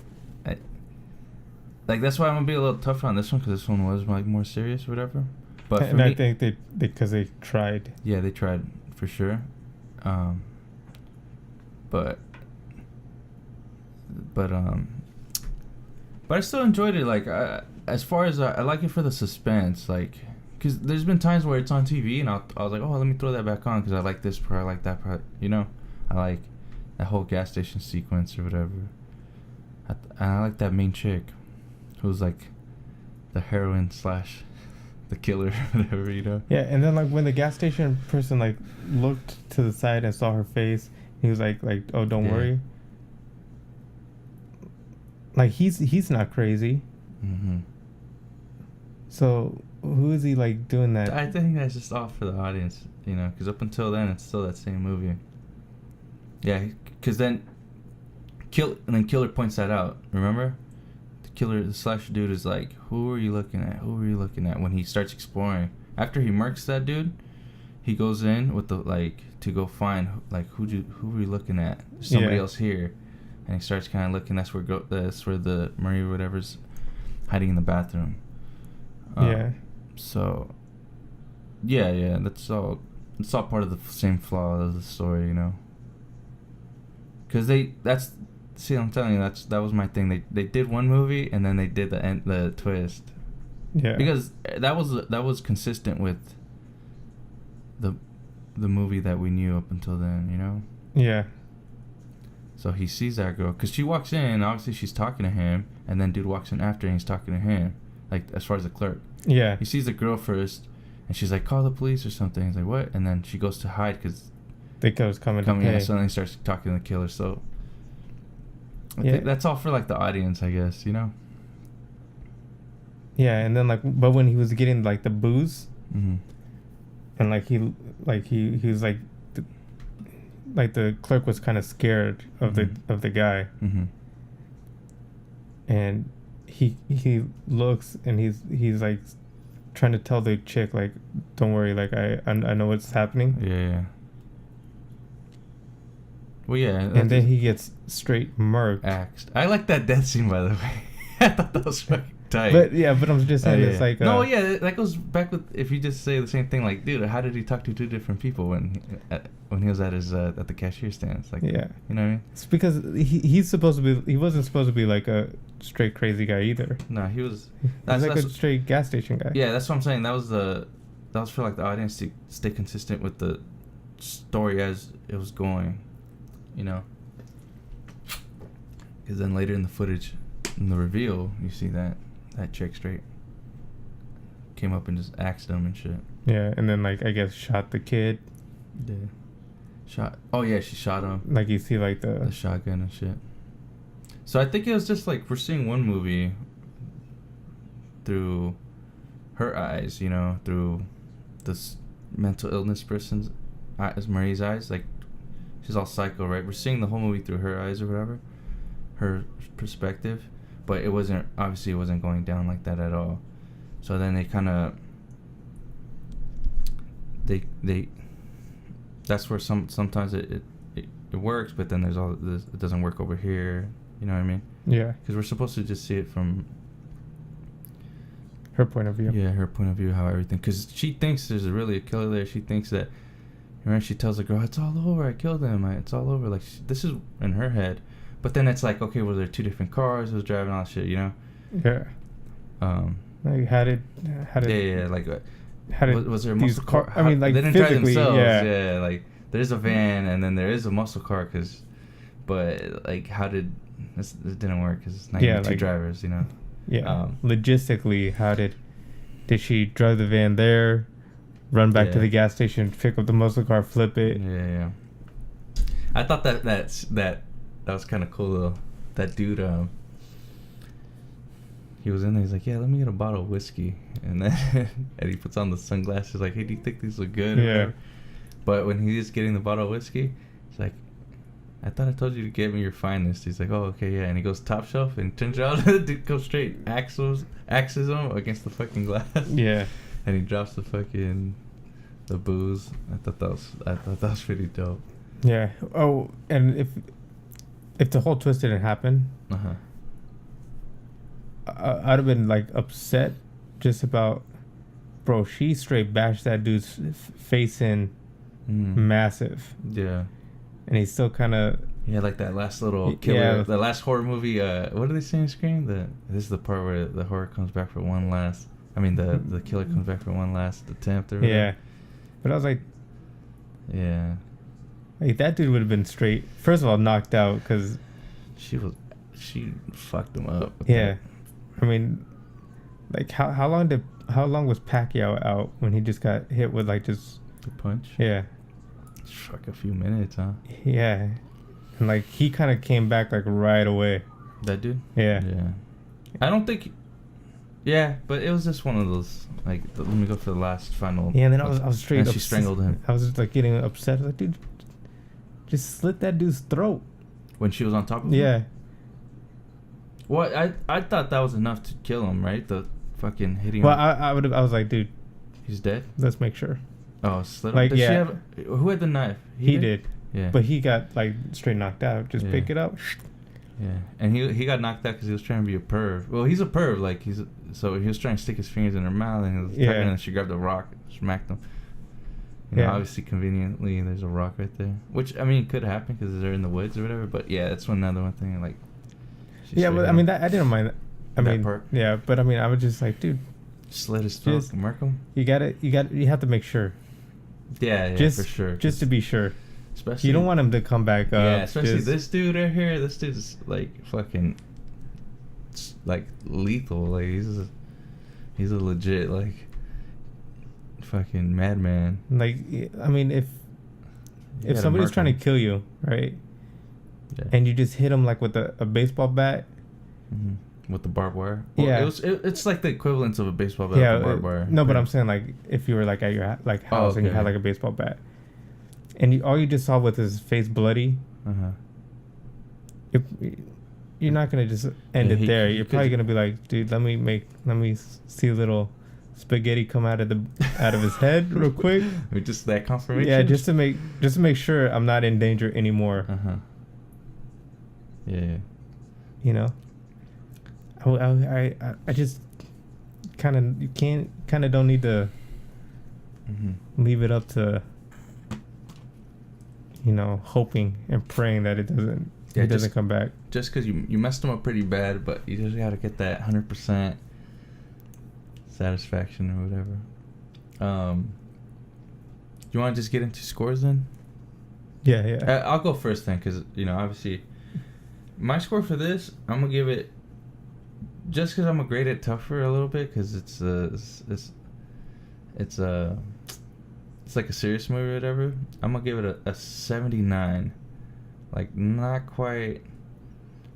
that's why I'm gonna be a little tougher on this one because this one was like more serious or whatever. But and I think because they tried. Yeah, they tried for sure. But I still enjoyed it. Like as far as I like it for the suspense, like because there's been times where it's on TV and I was like, oh, let me throw that back on because I like this part, I like that part, you know. I like that whole gas station sequence or whatever. I like that main chick who's like the heroine / the killer, whatever, you know. Yeah, and then like when the gas station person like looked to the side and saw her face, he was like, oh, don't worry. Like he's not crazy. So who is he like doing that? I think that's just off for the audience, you know, because up until then it's still that same movie. Yeah, because then Killer points that out. Remember, the slasher dude is like, who are you looking at? Who are you looking at? When he starts exploring, after he murks that dude, he goes in with the to go find who are you looking at? There's somebody else here, and he starts kind of looking. That's where the Marie or whatever's hiding in the bathroom. So. Yeah, that's all. It's all part of the same flaw of the story, you know. Because I'm telling you, that was my thing. They did one movie and then they did the twist. Yeah. Because that was consistent with the movie that we knew up until then, you know. Yeah. So he sees that girl because she walks in. Obviously, she's talking to him, and then dude walks in after and he's talking to him. Like as far as the clerk. Yeah. He sees the girl first, and she's like, "Call the police or something." He's like, "What?" And then she goes to hide because. The killer's coming to pay. So then he starts talking to the killer. So I think that's all for like the audience, I guess, you know. Yeah, and then but when he was getting like the booze, and he was like, the clerk was kind of scared of the guy, and he looks and he's like trying to tell the chick like, don't worry, like I know what's happening. Yeah. Well, yeah. And then he gets straight murked. Axed. I like that death scene, by the way. I thought that was fucking tight. But I'm just saying it's like... no, yeah, that goes back with... If you just say the same thing, like, dude, how did he talk to 2 different people when he was at his at the cashier stand? It's like, yeah. You know what I mean? It's because he's supposed to be... He wasn't supposed to be like a straight crazy guy either. No, he was... He's like a straight gas station guy. Yeah, that's what I'm saying. That was for like the audience to stay consistent with the story as it was going. You know, because then later in the footage, in the reveal, you see that chick straight came up and just axed him and shit. Yeah, and then like I guess shot the kid. Yeah. Shot. Oh yeah, she shot him. Like you see like the shotgun and shit. So I think it was just like we're seeing one movie through her eyes, you know, through this mental illness person's eyes, Marie's eyes, like. she's all psycho, right? We're seeing the whole movie through her eyes or whatever, her perspective, but it wasn't going down like that at all. So then they kind of they that's where sometimes it works, but then there's all this, it doesn't work over here. You know what I mean? Yeah. Because we're supposed to just see it from her point of view. Yeah, her point of view, how everything. Because she thinks there's really a killer there. She thinks that, right? She tells the girl, "It's all over. I killed him. It's all over." Like this is in her head, but then it's like, okay, well, there are 2 different cars. Who's driving all that shit? You know? Yeah. Like how did yeah, like how did was there a muscle car? I mean, like they didn't drive physically, themselves. yeah. Like there's a van and then there is a muscle car, but like how did this didn't work because it's not even 2 drivers, you know? Yeah. Logistically, how did she drive the van there, run back to the gas station, pick up the muscle car, flip it? Yeah. I thought that was kind of cool though. That dude, he was in there. He's like, "Yeah, let me get a bottle of whiskey," and then and he puts on the sunglasses. Like, "Hey, do you think these look good?" Yeah. But when he is getting the bottle of whiskey, he's like, "I thought I told you to get me your finest." He's like, "Oh, okay, yeah." And he goes top shelf and turns out the dude goes straight axes him against the fucking glass. Yeah. And he drops the booze. I thought that was pretty dope. Yeah. Oh, and if the whole twist didn't happen, I'd have been like upset just about, bro. She straight bashed that dude's face in, massive. Yeah. And he's still kind of. Yeah, like that last little killer. Yeah. The last horror movie. What do they say in Scream? This is the part where the horror comes back for one last. I mean, the killer comes back for one last attempt. Or whatever. Yeah. But I was like. Yeah. Like that dude would have been straight. First of all, knocked out because. She fucked him up. Yeah. That. I mean, like how long was Pacquiao out when he just got hit with like just the punch? Yeah. Fuck, a few minutes, huh? Yeah. And like he kind of came back like right away. That dude? Yeah. Yeah. I don't think. Yeah, but it was just one of those like let me go for the last final. Yeah, and then I was straight. And she strangled him. I was just like getting upset. I was like, dude, just slit that dude's throat. When she was on top of him? Yeah. Well, I thought that was enough to kill him, right? The fucking hitting. Well, I was like, dude, he's dead. Let's make sure. Oh, slit him. Like, Did yeah. she have, who had the knife? He did. Yeah. But he got like straight knocked out. Just pick it up. Yeah, and he got knocked out because he was trying to be a perv. Well, he's a perv. Like so he was trying to stick his fingers in her mouth, and he was attacking her, and she grabbed the rock, smacked him. You know, obviously, conveniently, there's a rock right there. Which, I mean, could happen because they're in the woods or whatever. But yeah, that's another one thing. Like, yeah, but I mean, I didn't mind that. I mean, part. Yeah, but I mean, I was just like, dude, slit his throat, mark him. You have to make sure. Yeah, for sure. Just to be sure. Especially, you don't want him to come back up. Yeah, especially this dude right here. This dude's like fucking, like lethal. Like he's a legit like fucking madman. Like, I mean, if somebody's trying to kill you, right? Yeah. And you just hit him like with a baseball bat. Mm-hmm. With the barbed wire. Well, yeah. It's like the equivalent of a baseball bat with the barbed wire. No, but I'm saying like if you were like at your house and you had like a baseball bat, and all you just saw with his face bloody. You're not gonna just end it there. You're probably gonna be like, dude, let me see a little spaghetti come out of his head real quick. Just that confirmation. Yeah, just to make sure I'm not in danger anymore. Yeah. You know. I just kind of don't need to leave it up to, hoping and praying that it doesn't come back. Just because you messed him up pretty bad, but you just got to get that 100% satisfaction or whatever. You want to just get into scores then? Yeah. I'll go first then, because obviously, my score for this, I'm gonna give it. Just because I'm gonna grade it tougher a little bit, because it's like a serious movie or whatever. I'm gonna give it a 79, like not quite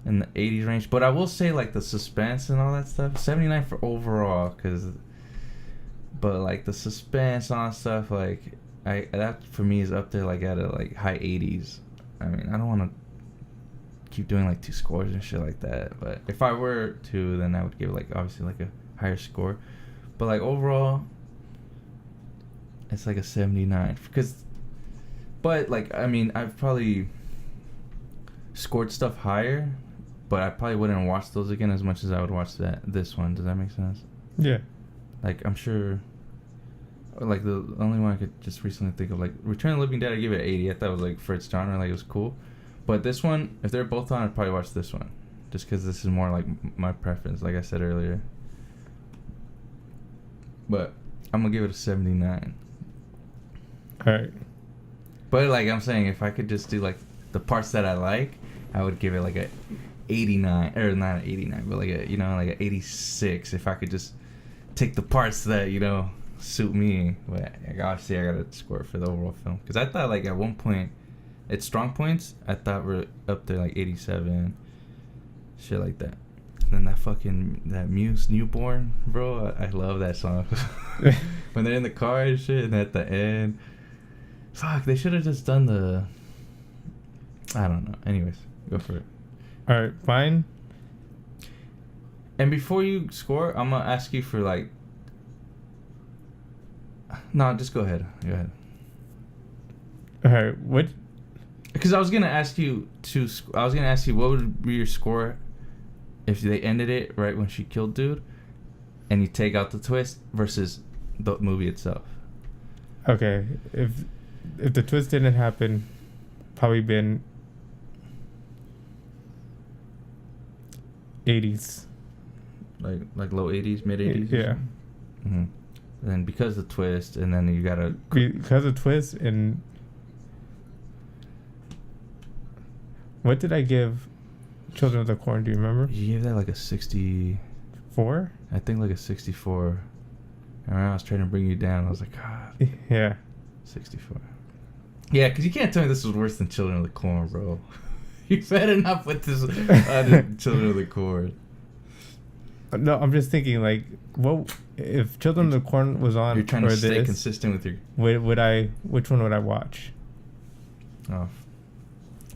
in the 80s range, but I will say like the suspense and all that stuff. 79 for overall, but like the suspense and all that stuff, like that for me is up there like at a like high 80s. I mean, I don't want to keep doing like 2 scores and shit like that. But if I were to, then I would give it like obviously like a higher score. But like overall, it's like a 79 but like I mean I've probably scored stuff higher, but I probably wouldn't watch those again as much as I would watch this one. Does that make sense? Yeah. Like I'm sure. Like the only one I could just recently think of, like Return of the Living Dead, I give it an 80. I thought it was like for its genre, like it was cool. But this one, if they're both on, I'd probably watch this one, just because this is more like my preference, like I said earlier. But I'm gonna give it a 79. All right. But like I'm saying, if I could just do like the parts that I like, I would give it like a 89, or not an 89, but like a like an 86. If I could just take the parts that suit me. But obviously I gotta score for the overall film, because I thought like at one point its strong points I thought were up there like 87, shit like that. And then that Muse Newborn, bro, I love that song. When they're in the car and shit, and at the end, fuck, they should have just done I don't know. Anyways, go for it. All right, fine. And before you score, I'm gonna ask you for like. No, just go ahead. Go ahead. All right, what? Because I was gonna ask you what would be your score if they ended it right when she killed dude, and you take out the twist versus the movie itself. Okay, if the twist didn't happen, probably been 80s. Like low 80s, mid 80s. Yeah. Mm-hmm. And then because of the twist, and then you gotta because of twist. And what did I give Children of the Corn? Do you remember? You gave that like a 64. I think like a 64. And I was trying to bring you down. I was like, God. Yeah. 64. Yeah, because you can't tell me this was worse than Children of the Corn, bro. You better not put this on Children of the Corn. No, I'm just thinking, like, what if Children of the Corn was on? You're trying to stay consistent with your. Which one would I watch? Oh,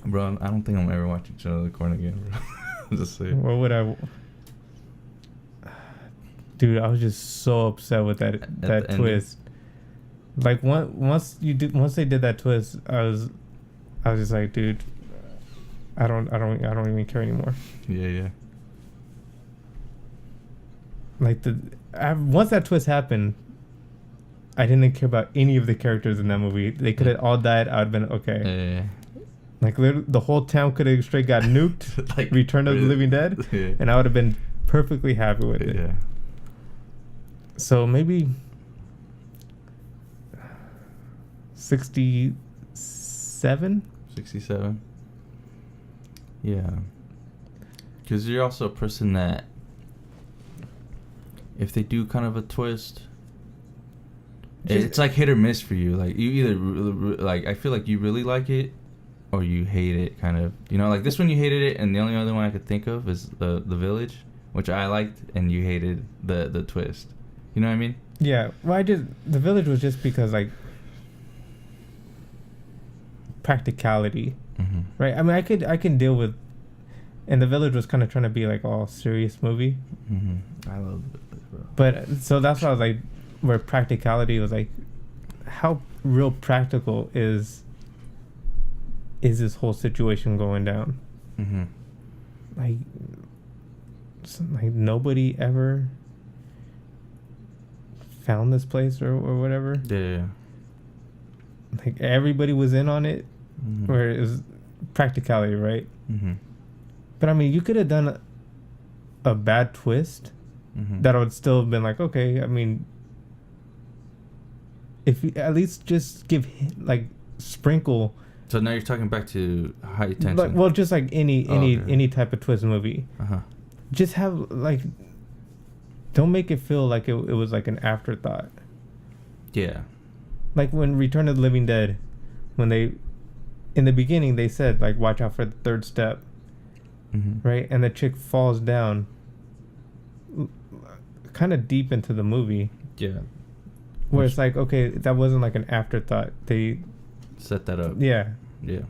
bro, I don't think I'm ever watching Children of the Corn again, bro. I'm just saying. What would I? Dude, I was just so upset with that twist. Like once they did that twist, I was just like, dude, I don't even care anymore. Yeah. Like once that twist happened, I didn't care about any of the characters in that movie. They could have all died. I'd been okay. Yeah. Like the whole town could have straight got nuked. Like Return of the Living Dead, yeah. And I would have been perfectly happy with it. Yeah. So maybe 67. 67. Yeah. Because you're also a person that, if they do kind of a twist, it's like hit or miss for you. Like you either like, I feel like you really like it, or you hate it. Kind of, like this one you hated it, and the only other one I could think of is the Village, which I liked, and you hated the twist. You know what I mean? Yeah. Well, the Village was just because like practicality, right? I mean, I can deal with, and the Village was kind of trying to be like all serious movie. I love it, bro. But so that's why I was like, where practicality was like, how real practical is this whole situation going down? Like nobody ever found this place or whatever. Yeah. Like everybody was in on it, where it was practicality, right? But I mean, you could have done a bad twist that would still have been like, okay. I mean, if you at least just give like sprinkle. So now you're talking back to high tension. Like, well, just like any type of twist movie. Just have like, don't make it feel like it was like an afterthought. Yeah. Like when Return of the Living Dead, when they, in the beginning they said like, watch out for the third step, right? And the chick falls down kind of deep into the movie. Yeah. Where it's like, okay, that wasn't like an afterthought. They set that up. Yeah. Yeah.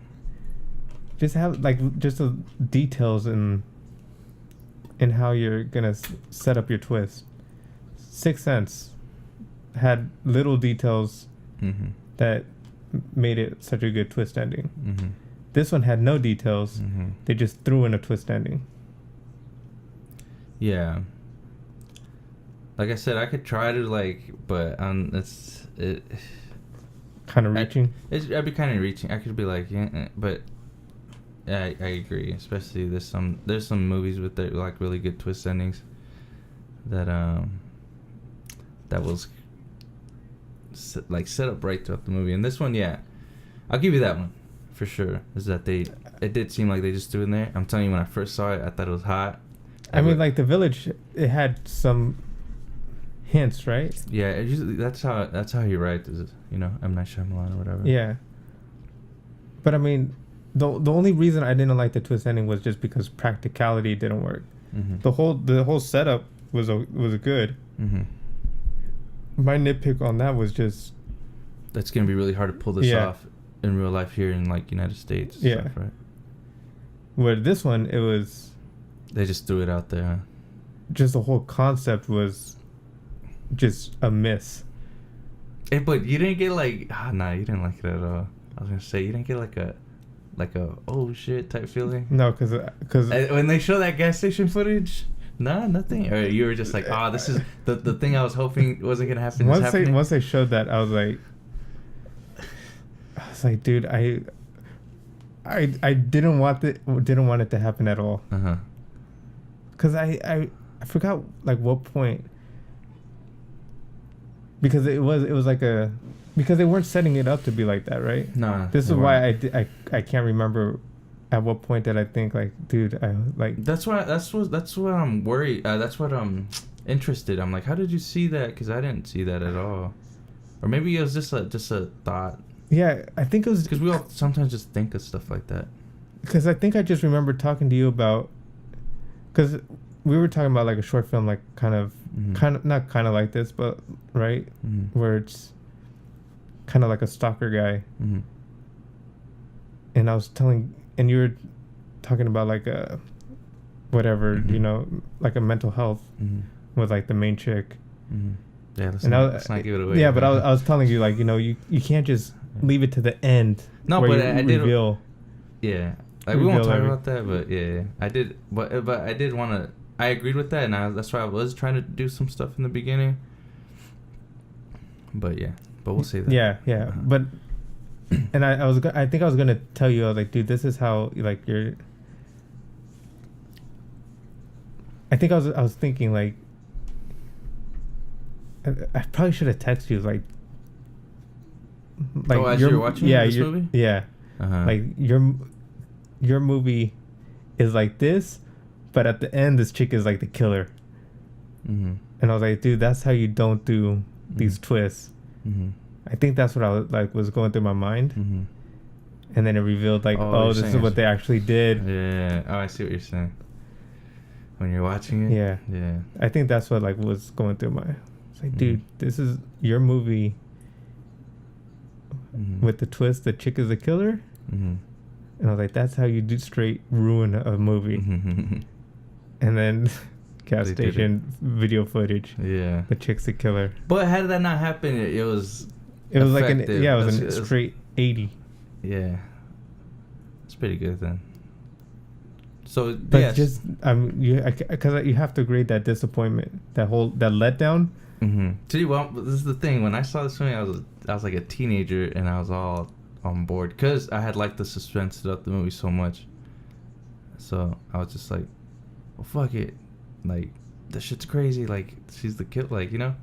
just have like just the details in how you're gonna set up your twist. Sixth Sense had little details that made it such a good twist ending. This one had no details. They just threw in a twist ending. Yeah. Like I said, I could try to like, but it's it. Kind of reaching. I'd be kind of reaching. I could be like, yeah, but I agree. Especially there's some movies with like really good twist endings that was set up right throughout the movie. And this one, yeah, I'll give you that one for sure. Is that it did seem like they just threw in there. I'm telling you, when I first saw it, I thought it was hot. I mean, like The Village, it had some hints, right? Yeah, usually that's how he writes, you know, M. Night Shyamalan or whatever. Yeah. But I mean, the only reason I didn't like the twist ending was just because practicality didn't work. The whole setup was good. My nitpick on that was just that's gonna be really hard to pull this off in real life here in like United States. Yeah. Stuff, right. Where this one, it was. They just threw it out there. Huh? Just the whole concept was just a miss. But you didn't get like, you didn't like it at all. I was gonna say you didn't get like a oh shit type feeling. No, because when they show that gas station footage, nothing. Or you were just like, this is the thing I was hoping wasn't gonna happen. Once they showed that, I was like, dude, I didn't want it to happen at all. Because I forgot like what point. Because it was like because they weren't setting it up to be like that, right? No. This is why I can't remember at what point did I think like, dude, I like. That's what I'm worried. That's what I'm interested. I'm like, how did you see that? Because I didn't see that at all. Or maybe it was just a thought. Yeah, I think it was because we all sometimes just think of stuff like that. Because I think I just remember talking to you about, because we were talking about like a short film, like kind of not kind of like this, but right, where it's kind of like a stalker guy. And I was and you were talking about like a whatever, you know, like a mental health with like the main chick. Yeah, let's not give it away. Yeah, but I was telling you, like, you know, you can't just leave it to the end. No, but I did reveal. Yeah, like we won't talk about that, but yeah, I did. But I did want to. I agreed with that, and that's why I was trying to do some stuff in the beginning. But yeah, we'll say that. Yeah, but and I think I was gonna tell you, I was like, dude, this is how like you're. I think I was thinking like. I probably should have texted you like as you're watching this movie? Yeah. Like your movie is like this, but at the end this chick is like the killer. And I was like, dude, that's how you don't do these twists. I think that's what I was going through my mind. And then it revealed like, this is what they actually did. Yeah. Oh, I see what you're saying. When you're watching it? Yeah. I think that's what like was going through my. Like, dude, this is your movie with the twist the chick is a killer. And I was like, that's how you do straight ruin a movie. And then gas station video footage. Yeah, the chick's a killer. But how did that not happen? It was like it was a straight 80. Yeah, it's pretty good then. So but just because you have to grade that disappointment, that letdown. See, well, this is the thing. When I saw this movie, I was like a teenager, and I was all on board because I had liked the suspense throughout the movie so much. So I was just like, well, fuck it, like this shit's crazy. Like she's the kid, like, you know.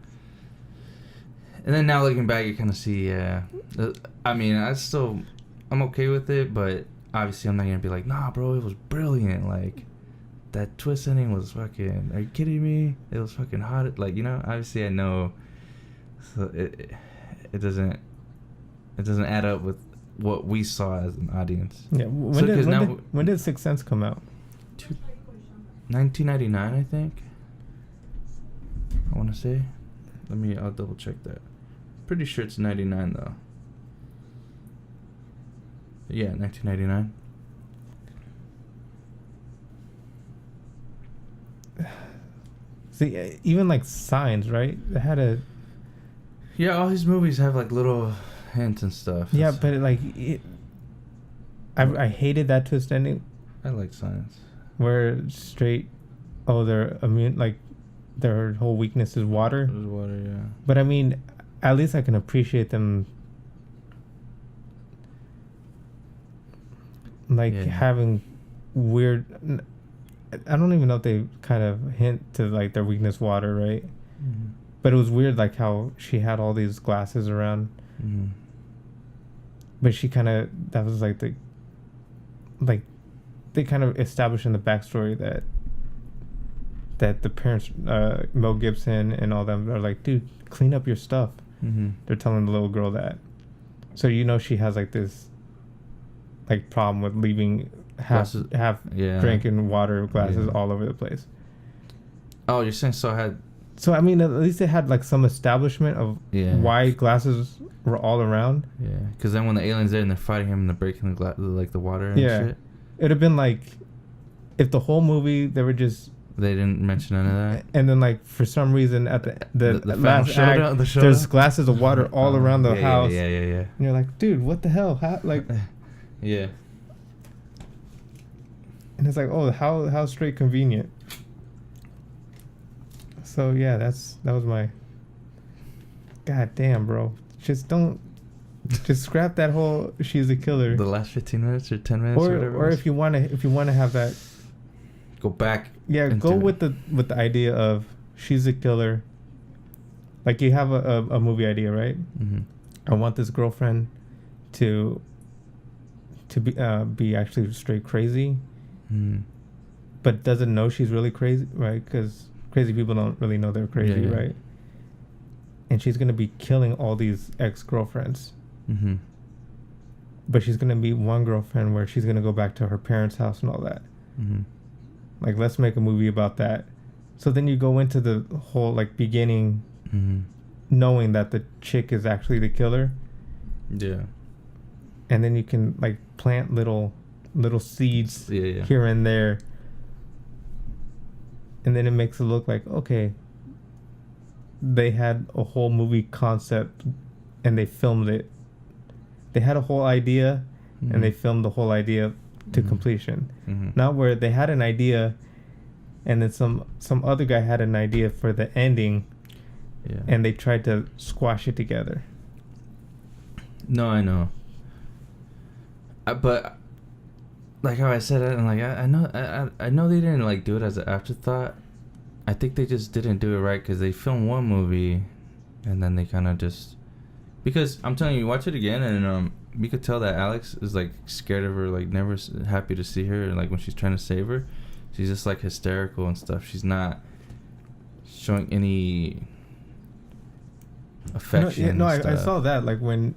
And then now looking back, you kind of see, I mean, I'm okay with it, but obviously I'm not gonna be like, nah, bro, it was brilliant, like. That twist ending was fucking. Are you kidding me? It was fucking hot. Like, you know, obviously I know. So it doesn't add up with what we saw as an audience. Yeah. When did Sixth Sense come out? 1999, I think. I want to say. I'll double check that. Pretty sure it's 99 though. Yeah, 1999. See, even like Signs, right? It had a. Yeah, all these movies have like little hints and stuff. Yeah, but I hated that twist ending. I like Signs. Where straight, they're immune. Like, their whole weakness is water. It was water, yeah. But I mean, at least I can appreciate them. Like having weird. I don't even know if they kind of hint to like their weakness, water, right? Mm-hmm. But it was weird, like how she had all these glasses around. Mm-hmm. But she that was like they kind of established in the backstory that the parents, Mel Gibson and all them, are like, dude, clean up your stuff. Mm-hmm. They're telling the little girl that. So she has like this like problem with leaving half drinking water glasses all over the place. Oh, you're saying so I mean, at least they had like some establishment of why glasses were all around. Yeah, because then when the alien's there and they're fighting him and they're breaking the water and shit. It'd have been like if the whole movie they didn't mention none of that. And then like for some reason at the last act, there's glasses of water all around the house. Yeah. And you're like, dude, what the hell? How, like. Yeah. And it's like, how straight convenient. So yeah, that was my. God damn, bro! Just scrap that whole she's a killer. The last 15 minutes or 10 minutes, or if you want to have that. Go back. Yeah, go with the idea of she's a killer. Like you have a movie idea, right? Mm-hmm. I want this girlfriend to be actually straight crazy, but doesn't know she's really crazy, right? Because crazy people don't really know they're crazy, right? And she's gonna be killing all these ex-girlfriends, but she's gonna be one girlfriend where she's gonna go back to her parents' house and all that. Like, let's make a movie about that. So then you go into the whole like beginning, knowing that the chick is actually the killer. Yeah. And then you can like plant little seeds here and there. And then it makes it look like, okay, they had a whole movie concept and they filmed it. They had a whole idea and they filmed the whole idea to completion. Not where they had an idea and then some other guy had an idea for the ending and they tried to squash it together. No, I know. But like how I said it, and like I know they didn't like do it as an afterthought. I think they just didn't do it right because they filmed one movie, and then they kind of just because I'm telling you, watch it again, and you could tell that Alex is like scared of her, like never happy to see her, and like when she's trying to save her, she's just like hysterical and stuff. She's not showing any affection. I saw that like when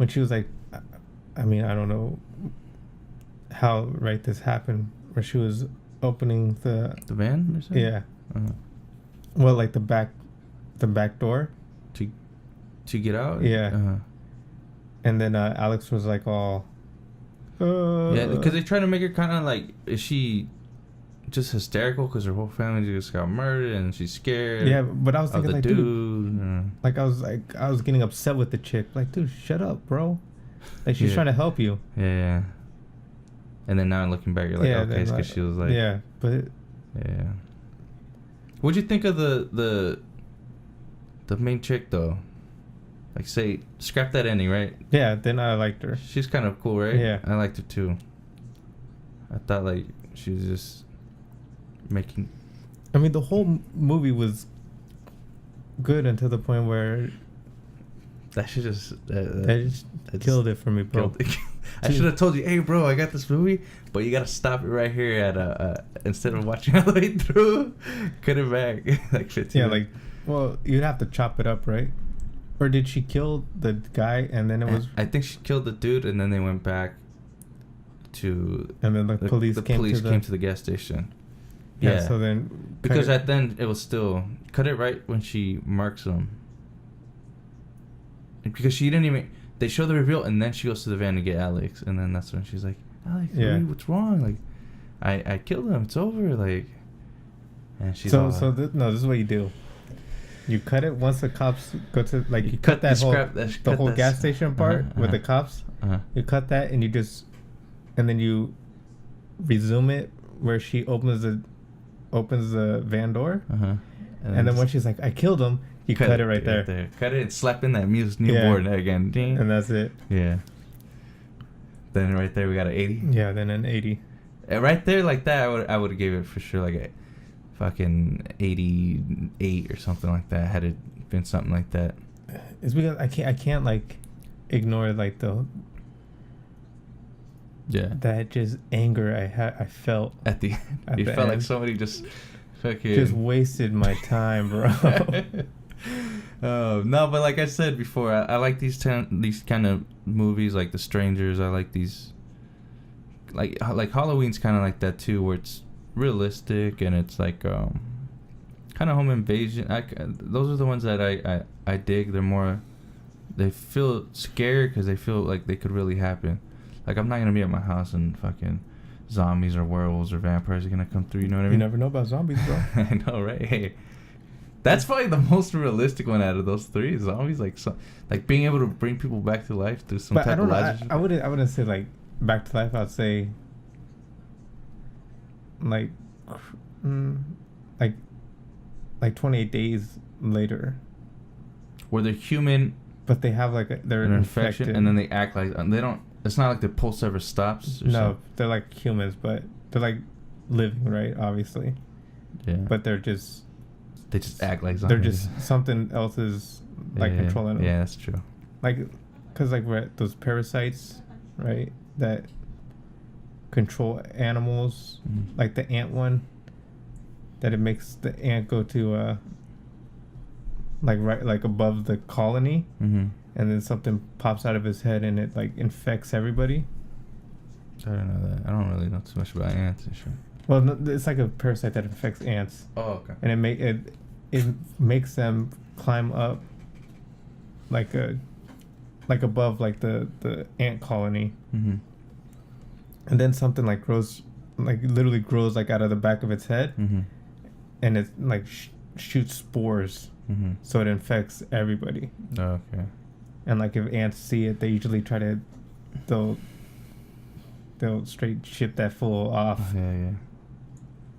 she was like. I mean, I don't know how this happened, where she was opening the van or something? Yeah. Uh-huh. Well, like the back door. To get out? Yeah. Uh-huh. And then Alex was like all... Yeah, because they try to make her kind of like... Is she just hysterical because her whole family just got murdered and she's scared? Yeah, but I was thinking like, dude... Like, I was getting upset with the chick. Like, dude, shut up, bro. Like, she's trying to help you. Yeah. And then now looking back, you're like, okay, it's because she was like... Yeah, but... Yeah. What'd you think of the main chick, though? Like, say, scrap that ending, right? Yeah, then I liked her. She's kind of cool, right? Yeah. I liked her, too. I thought, like, she was just making... I mean, the whole movie was good until the point where... That should just... that just killed it for me, bro. I should have told you, hey, bro, I got this movie, but you got to stop it right here at instead of watching all the way through, cut it back like 15 minutes. Like, well, you'd have to chop it up, right? Or did she kill the guy and then it was... I think she killed the dude and then they went back to... And then the police came to the gas station. Yeah, so then... Because at then it was still... Cut it right when she marks him. Because she didn't even... They show the reveal and then she goes to the van to get Alex. And then that's when she's like, Alex, what's wrong? Like, I killed him. It's over. Like... And she's no, this is what you do. You cut it once the cops go to, like, you cut that whole gas station part with the cops. You cut that, and and then you resume it where she opens the van door. And then when she's like, I killed him, you cut it right there. Cut it and slap in that newborn again. Ding. And that's it. Yeah. Then right there we got an 80. Yeah, then an 80. And right there like that, I would have gave it for sure like a fucking 88 or something like that. Had it been something like that. It's because I can't like ignore like that just anger I felt at the end. You felt like somebody just fucking just wasted my time, bro. No, but like I said before, I like these kind of movies, like The Strangers. I like these, like Halloween's kind of like that too, where it's realistic and it's like kind of home invasion. Those are the ones that I dig. They're more, they feel scared because they feel like they could really happen. Like, I'm not gonna be at my house and fucking zombies or werewolves or vampires are gonna come through. You know what I mean? You never know about zombies, bro. I know, right? Hey, that's probably the most realistic one out of those three. Zombies, like being able to bring people back to life through some type of logic. I wouldn't say like back to life. I'd say like 28 days later. Where they're human, but they have like they're an infection, and then they act like they don't. It's not like the pulse ever stops. No, something. They're like humans, but they're like living, right? Obviously. Yeah. But they just act like zombies. They're just something else is like controlling them. Yeah, that's true. Like, cause like those parasites, right? That control animals, like the ant one. That it makes the ant go to like above the colony, and then something pops out of his head and it like infects everybody. I don't know that. I don't really know too much about ants and shit. Well, no, it's like a parasite that infects ants. Oh, okay. And it makes them climb up like above like the ant colony. And then something like literally grows like out of the back of its head, and it like shoots spores. So it infects everybody. Oh, okay. And like if ants see it, they usually they'll straight ship that fool off. Yeah.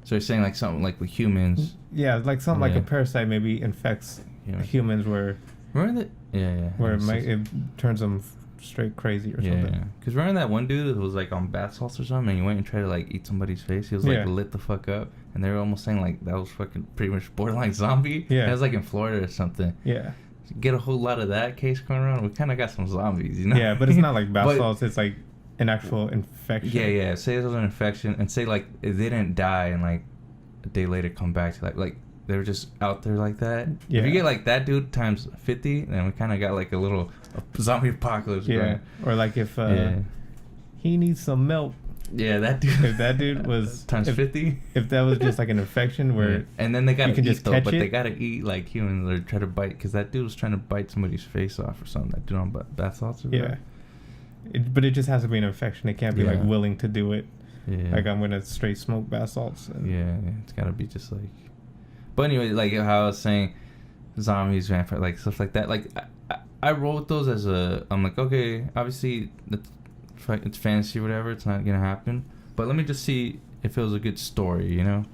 So you're saying like something like with humans? Yeah, like something like a parasite maybe infects humans where. Remember that? Yeah. Where it turns them straight crazy or something. Yeah. Because remember that one dude who was like on bath salts or something, and he went and tried to like eat somebody's face. He was like lit the fuck up, and they were almost saying like that was fucking pretty much borderline zombie. Yeah. It was like in Florida or something. Yeah. Get a whole lot of that case going around. We kind of got some zombies, you know. Yeah, but it's not like bath salts. It's like an actual infection. Yeah. Say it was an infection, and say like they didn't die, and like a day later come back to like they were just out there like that. Yeah. If you get like that dude times 50, then we kind of got like a little zombie apocalypse. Yeah. Going. Or like if he needs some milk. Yeah, that dude. If that dude was times 50. If that was just like an infection where and then they gotta eat though, but they gotta eat like humans or try to bite because that dude was trying to bite somebody's face off or something. That dude on bath salts. Or but it just has to be an infection. It can't be like willing to do it. Yeah. Like I'm gonna straight smoke bath salts. It's gotta be just like. But anyway, like how I was saying, zombies, vampire, like stuff like that. Like I wrote those as I'm like, okay, obviously it's fantasy or whatever. It's not gonna happen. But let me just see if it was a good story, you know?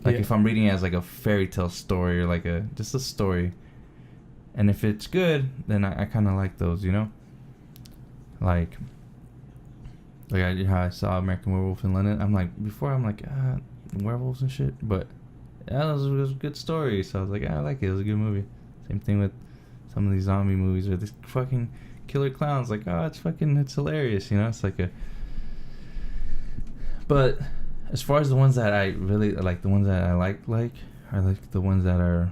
Like if I'm reading it as like a fairy tale story or like just a story. And if it's good, then I kind of like those, you know? Like how I saw American Werewolf in London. I'm like, werewolves and shit. But yeah, it was a good story. So I was like, I like it. It was a good movie. Same thing with some of these zombie movies where this fucking killer clowns like, it's hilarious, you know? It's like but as far as the ones that I really like, the ones that I like are like the ones that are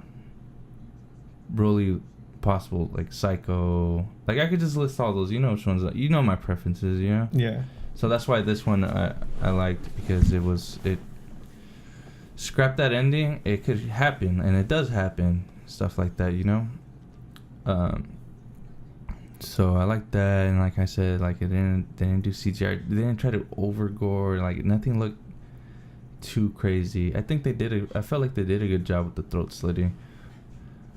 really possible, like Psycho. Like I could just list all those, you know which ones, you know my preferences, you know? Yeah. So that's why this one I liked, because it scrap that ending. It could happen, and it does happen, stuff like that, you know? So I like that, and like I said, like they didn't do CGI. They didn't try to over gore. Like nothing looked too crazy. I think I felt like they did a good job with the throat slitting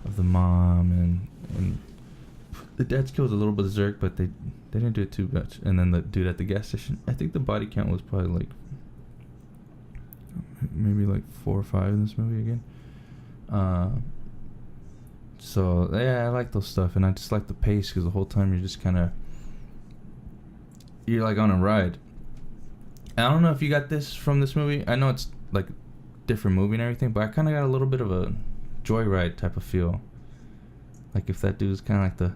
of the mom, and the dad's kill was a little berserk, but they didn't do it too much. And then the dude at the gas station, I think the body count was probably like maybe like 4 or 5 in this movie again. So yeah, I like those stuff, and I just like the pace because the whole time you're just you're like on a ride. And I don't know if you got this from this movie. I know it's like different movie and everything, but I kind of got a little bit of a joyride type of feel. Like if that dude's kind of like the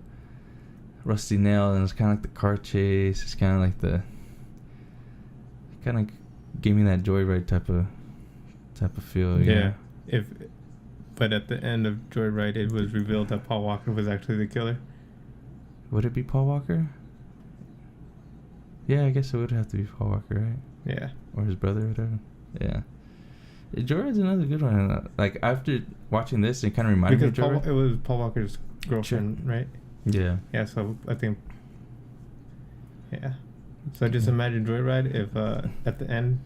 rusty nail, and it's kind of like the car chase. It's kind of like kind of gave me that joyride type of feel. Yeah. But at the end of Joyride, it was revealed that Paul Walker was actually the killer. Would it be Paul Walker? Yeah, I guess it would have to be Paul Walker, right? Yeah. Or his brother or whatever. Yeah. Joyride's another good one. Like, after watching this, it kind of reminded me of Joyride. It was Paul Walker's girlfriend, right? Yeah. Yeah, so I think... Yeah. So just imagine Joyride if at the end,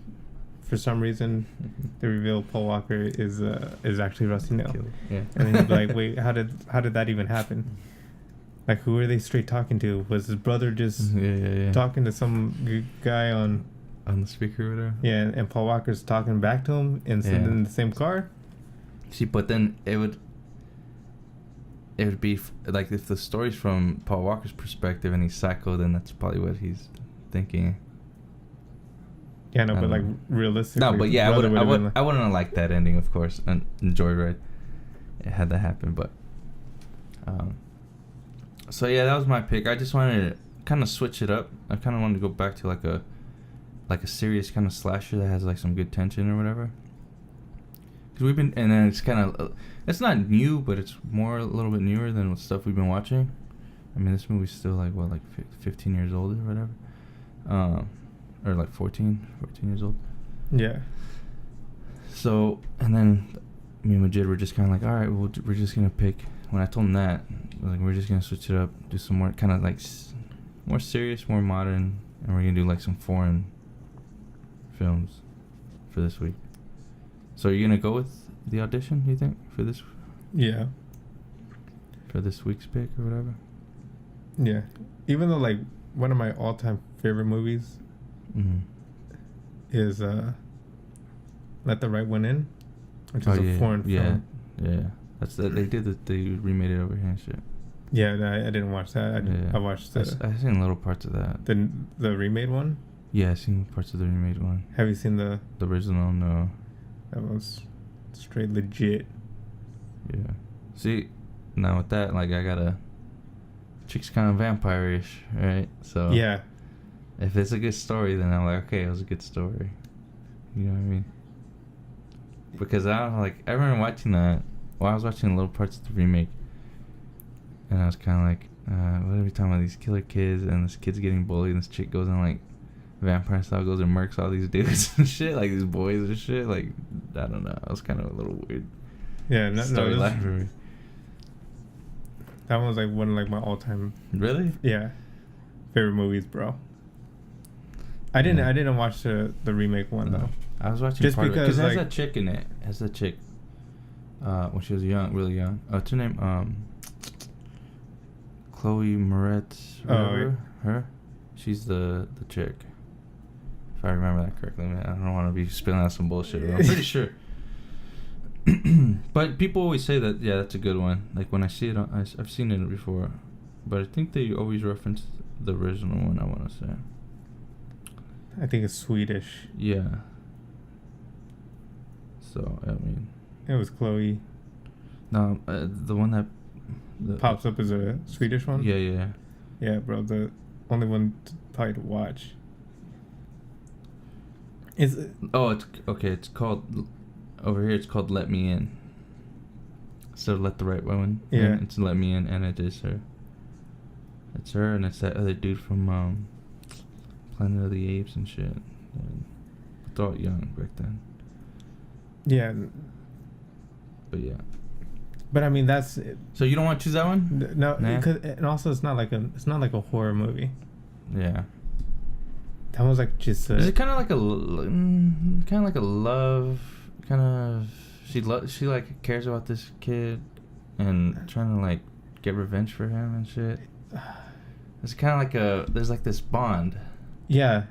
for some reason, they reveal Paul Walker is actually Rusty Nail. Yeah. And then you'd be like, wait, how did that even happen? Like, who are they straight talking to? Was his brother just talking to some guy on the speaker or whatever? Yeah, and Paul Walker's talking back to him in the same car? See, but then it would be like if the story's from Paul Walker's perspective and he's psycho, then that's probably what he's thinking. Yeah, no, but like realistically. No, but yeah, I wouldn't have liked that ending, of course, in Joyride. It had that happen, but so yeah, that was my pick. I just wanted to kind of switch it up. I kind of wanted to go back to like a serious kind of slasher that has like some good tension or whatever. Cause and then it's kind of, it's not new, but it's a little bit newer than stuff we've been watching. I mean, this movie's still like 15 years old or whatever, or like 14 years old. Yeah. So, and then me and Majid were just kind of like, all right, we're just gonna pick. When I told him that, like, we're just gonna switch it up, do some more kind of like more serious, more modern, and we're gonna do like some foreign films for this week. So are you gonna go with the audition, you think, for this? Yeah. For this week's pick or whatever? Yeah. Even though, like, one of my all-time favorite movies is Let the Right One In, which is a foreign film. Yeah. That's they remade it over here and shit. Yeah, I didn't watch that. I watched I've seen little parts of that. The remade one? Yeah, I've seen parts of the remade one. Have you seen the original? No. That was straight legit. Yeah. See, now with that, like, I got chick's kind of vampire-ish, right? So yeah, if it's a good story, then I'm like, okay, it was a good story. You know what I mean? Because I remember watching that. Well, I was watching little parts of the remake, and I was kind of like, what are we talking about? These killer kids, and this kid's getting bullied, and this chick goes on like vampire style, goes and murks all these dudes and shit, like these boys and shit. Like, I don't know. It was kind of a little weird. Yeah, storyline for me. That one was like one of like my all-time. Really? Yeah, favorite movies, bro. I didn't watch the remake one though. I was watching just part because it has that chick in it. Has that chick. When she was young, really young. What's her name? Chloe Moretz. Her. She's the chick. If I remember that correctly, man. I don't want to be spilling out some bullshit, but I'm pretty sure. But people always say that, yeah, that's a good one. Like, when I see it, I've seen it before. But I think they always reference the original one, I want to say. I think it's Swedish. Yeah. So, I mean... It was Chloe. No, the one that... pops up as a Swedish one? Yeah. Yeah, bro, the only one probably to watch. It's okay, it's called... Over here, it's called Let Me In. So Let the Right One. Yeah. It's Let Me In, and it is her. It's her, and it's that other dude from Planet of the Apes and shit. And they're all young back then. Yeah. But yeah. But I mean, that's... So you don't want to choose that one? No, nah. And also it's not like a horror movie. Yeah. That was like just. Is it kind of like a love kind of? She like cares about this kid, and trying to like get revenge for him and shit. It's kind of like there's like this bond. Yeah,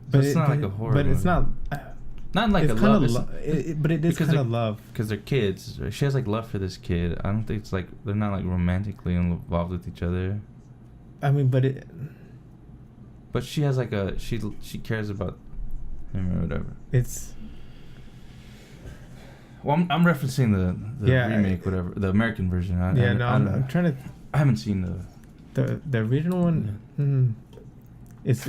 but it's not like a horror. But it's not. Not like a love. But it is kind of love. Because they're kids. She has like love for this kid. I don't think it's like they're not like romantically involved with each other. I mean, but she has like she cares about him or whatever. It's. Well, I'm referencing the remake, whatever, the American version. I'm trying to. I haven't seen the original one. Yeah. It's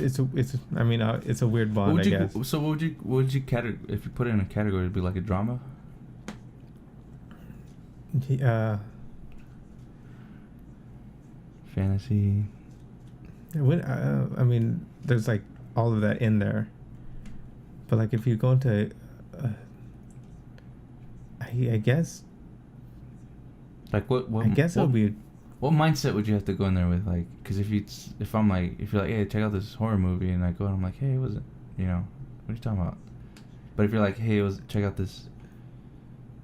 I mean it's a weird bond, I guess. So what would you if you put it in a category, it'd be like a drama? Fantasy. I mean, there's like all of that in there, but like if you go into, I guess. Like what? I guess it'll be. What mindset would you have to go in there with, like, because if you're like, hey, check out this horror movie, and I go and I'm like, hey, what are you talking about? But if you're like, hey, check out this,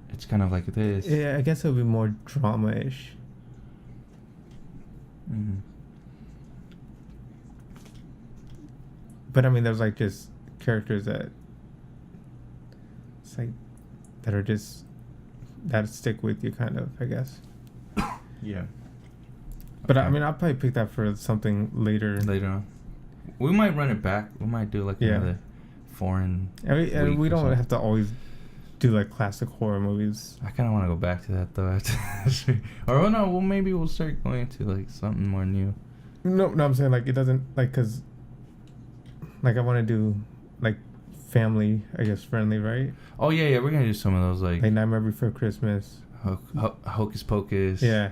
it's kind of like this. Yeah, I guess it would be more drama-ish. Mm-hmm. But I mean, there's like just characters that stick with you, kind of, I guess. Yeah. But I mean, I'll probably pick that for something later. Later on. We might run it back. We might do like another foreign. And we don't have to always do like classic horror movies. I kind of want to go back to that though. Or no, well maybe we'll start going to like something more new. No, I'm saying like it doesn't like because like I want to do like family, I guess, friendly, right? Oh yeah, we're gonna do some of those like Nightmare Before Christmas, Hocus Pocus. Yeah.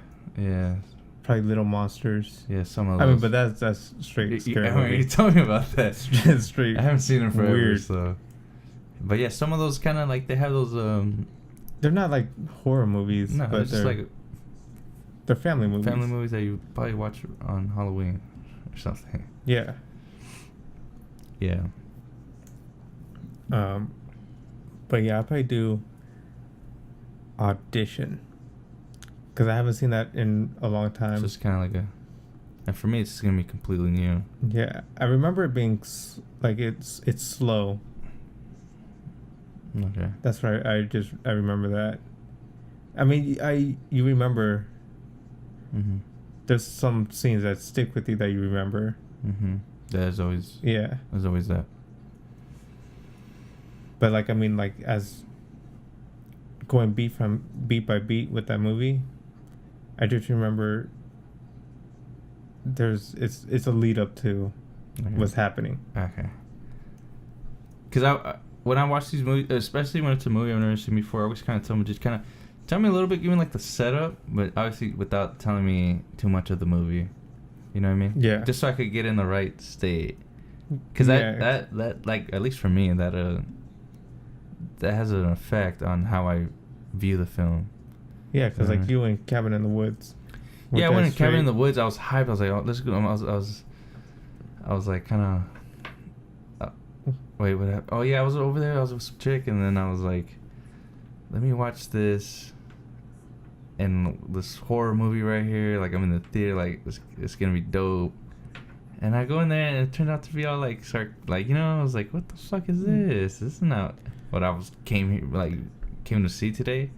Probably Little Monsters. Yeah, some of those. I mean, but that's straight scary movie. You told me about that. straight. I haven't seen them forever, weird. So. But yeah, some of those kind of like they have those. They're not like horror movies. No, but they're just like. They're family movies. Family movies that you probably watch on Halloween, or something. Yeah. Yeah. But yeah, I'll probably do Audition. Because I haven't seen that in a long time. So it's kind of like and for me, it's gonna be completely new. Yeah, I remember it being like it's slow. Okay. That's right. I remember that. I mean, you remember. Mm-hmm. There's some scenes that stick with you that you remember. Mm-hmm. There's always. Yeah. There's always that. But like, I mean, like as going beat by beat with that movie, I just remember it's a lead up to what's happening. Okay. Because when I watch these movies, especially when it's a movie I've never seen before, I always kind of tell me tell me a little bit, give me like the setup, but obviously without telling me too much of the movie. You know what I mean? Yeah. Just so I could get in the right state. Because that like at least for me that has an effect on how I view the film. Yeah, because like you and Cabin in the Woods. Yeah, I went in Cabin in the Woods. I was hyped. I was like, oh, let's go. I was like, kind of. Wait, what happened? Oh yeah, I was over there. I was with some chick, and then I was like, let me watch this. And this horror movie right here, like I'm in the theater, like it's gonna be dope. And I go in there, and it turned out to be all like, I was like, what the fuck is this? This is not what I came to see today.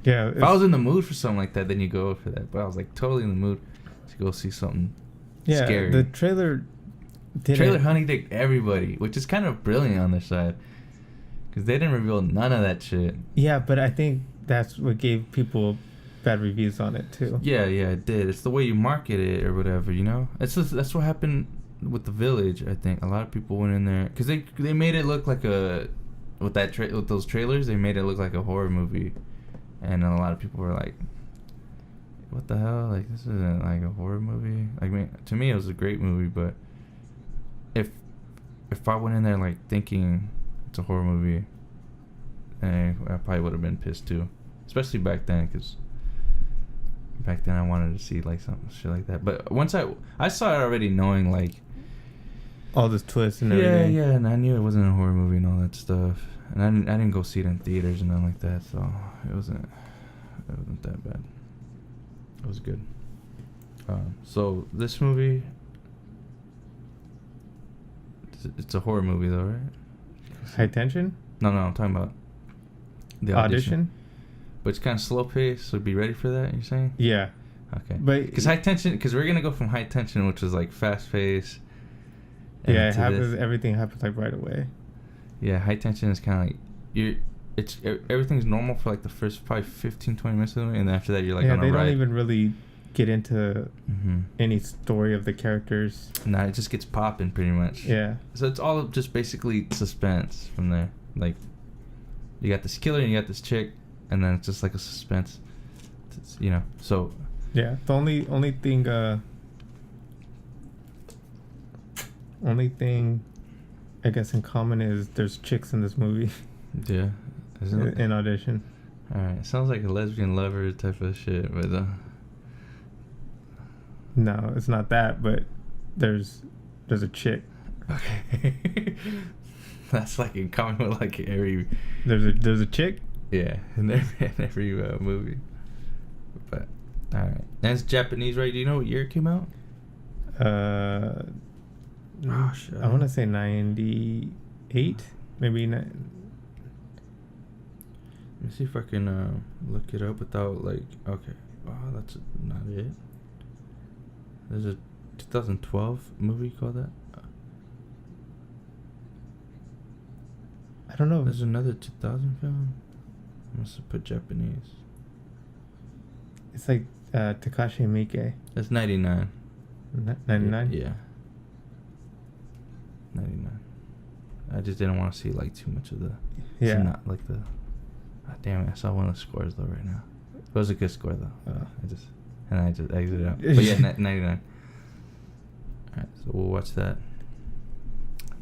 Yeah. If I was in the mood for something like that, then you go for that. But I was like totally in the mood to go see something scary. The trailer honeydicked everybody, which is kind of brilliant on their side, because they didn't reveal none of that shit. Yeah, but I think that's what gave people bad reviews on it too. Yeah, it did. It's the way you market it or whatever, you know. That's what happened with The Village. I think a lot of people went in there because they made it look like with those trailers, they made it look like a horror movie, and a lot of people were like, "What the hell? Like this isn't like a horror movie." Like, I mean, to me, it was a great movie, but if I went in there like thinking it's a horror movie, I probably would have been pissed too, especially back then, because back then I wanted to see like some shit like that. But once I saw it already, knowing like all this twists and everything. Yeah, and I knew it wasn't a horror movie and all that stuff, and I didn't go see it in theaters and nothing like that, so it wasn't that bad. It was good. So this movie, it's a horror movie though, right? High Tension? No, I'm talking about the audition. But it's kind of slow paced, so be ready for that. You're saying? Yeah. Okay. But because High Tension, because we're gonna go from High Tension, which is like fast paced. Yeah, it happens. Everything happens like right away. Yeah, High Tension is kind of like everything's normal for like the first probably 15, 20 minutes of the movie, and then after that you're like on a ride. Yeah, they don't even really get into any story of the characters. Nah, it just gets popping pretty much. Yeah. So it's all just basically suspense from there. Like, you got this killer and you got this chick, and then it's just like a suspense. It's, so. Yeah, the only thing I guess in common is there's chicks in this movie. Yeah. Isn't it? In audition. Alright, it sounds like a lesbian lover type of shit, but no, it's not that, but there's a chick. Okay. That's like in common with like every. There's a chick. Yeah, in every movie. But all right, and it's Japanese, right? Do you know what year it came out? Oh shit! I want to say 98, maybe. Let me see if I can look it up without like. Okay. Oh, that's not it. There's a 2012 movie called that. I don't know. There's another 2000 film. I must have put Japanese. It's like Takashi Miike. That's 99. 99? Yeah. 99. I just didn't want to see like too much of the. Yeah. Not like the. Oh, damn it! I saw one of the scores though right now. It was a good score though. I just exited out. But yeah, 99. All right, so we'll watch that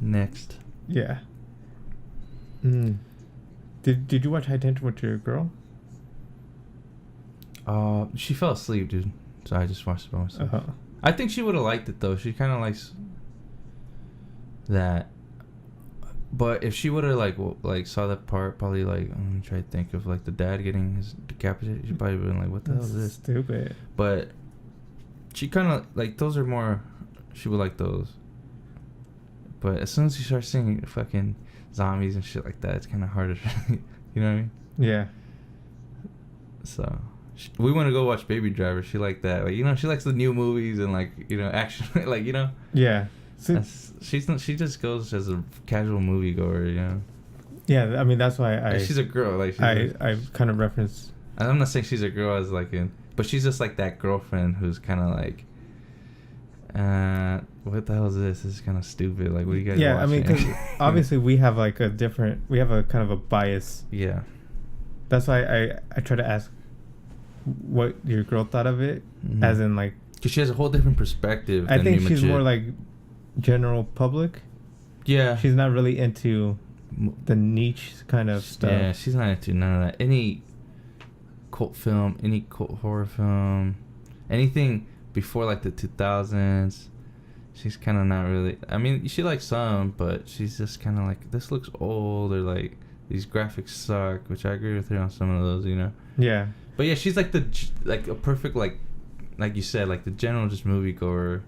next. Yeah. Did you watch High Tension with your girl? She fell asleep, dude. So I just watched it by myself. Uh-huh. I think she would have liked it though. She kind of likes that. But if she would have like saw that part, probably like I'm gonna try to think of like the dad getting his decapitated. She'd probably been like, "What the hell is this?" Stupid. But she kind of like those are more. She would like those. But as soon as you start seeing fucking zombies and shit like that, it's kind of harder. You know what I mean? Yeah. So we want to go watch Baby Driver. She liked that. Like, she likes the new movies and like action. Like Yeah. So she just goes as a casual moviegoer. Yeah, I mean that's why she's a girl. Like I kind of reference. I'm not saying she's a girl as like but she's just like that girlfriend who's kind of like. What the hell is this? This is kind of stupid. Like, what do you guys? Yeah, watching? I mean, because obviously we have a kind of a bias. Yeah. That's why I try to ask what your girl thought of it, as in like. Because she has a whole different perspective. I think she's more like general public. Yeah. She's not really into the niche kind of stuff. Yeah, she's not into none of that. Any cult film, any cult horror film, anything before like the 2000s, she's kind of not really. I mean, she likes some, but she's just kind of like, this looks old, or like these graphics suck, which I agree with her on some of those, Yeah. But yeah, she's like a perfect like you said, like the general just moviegoer.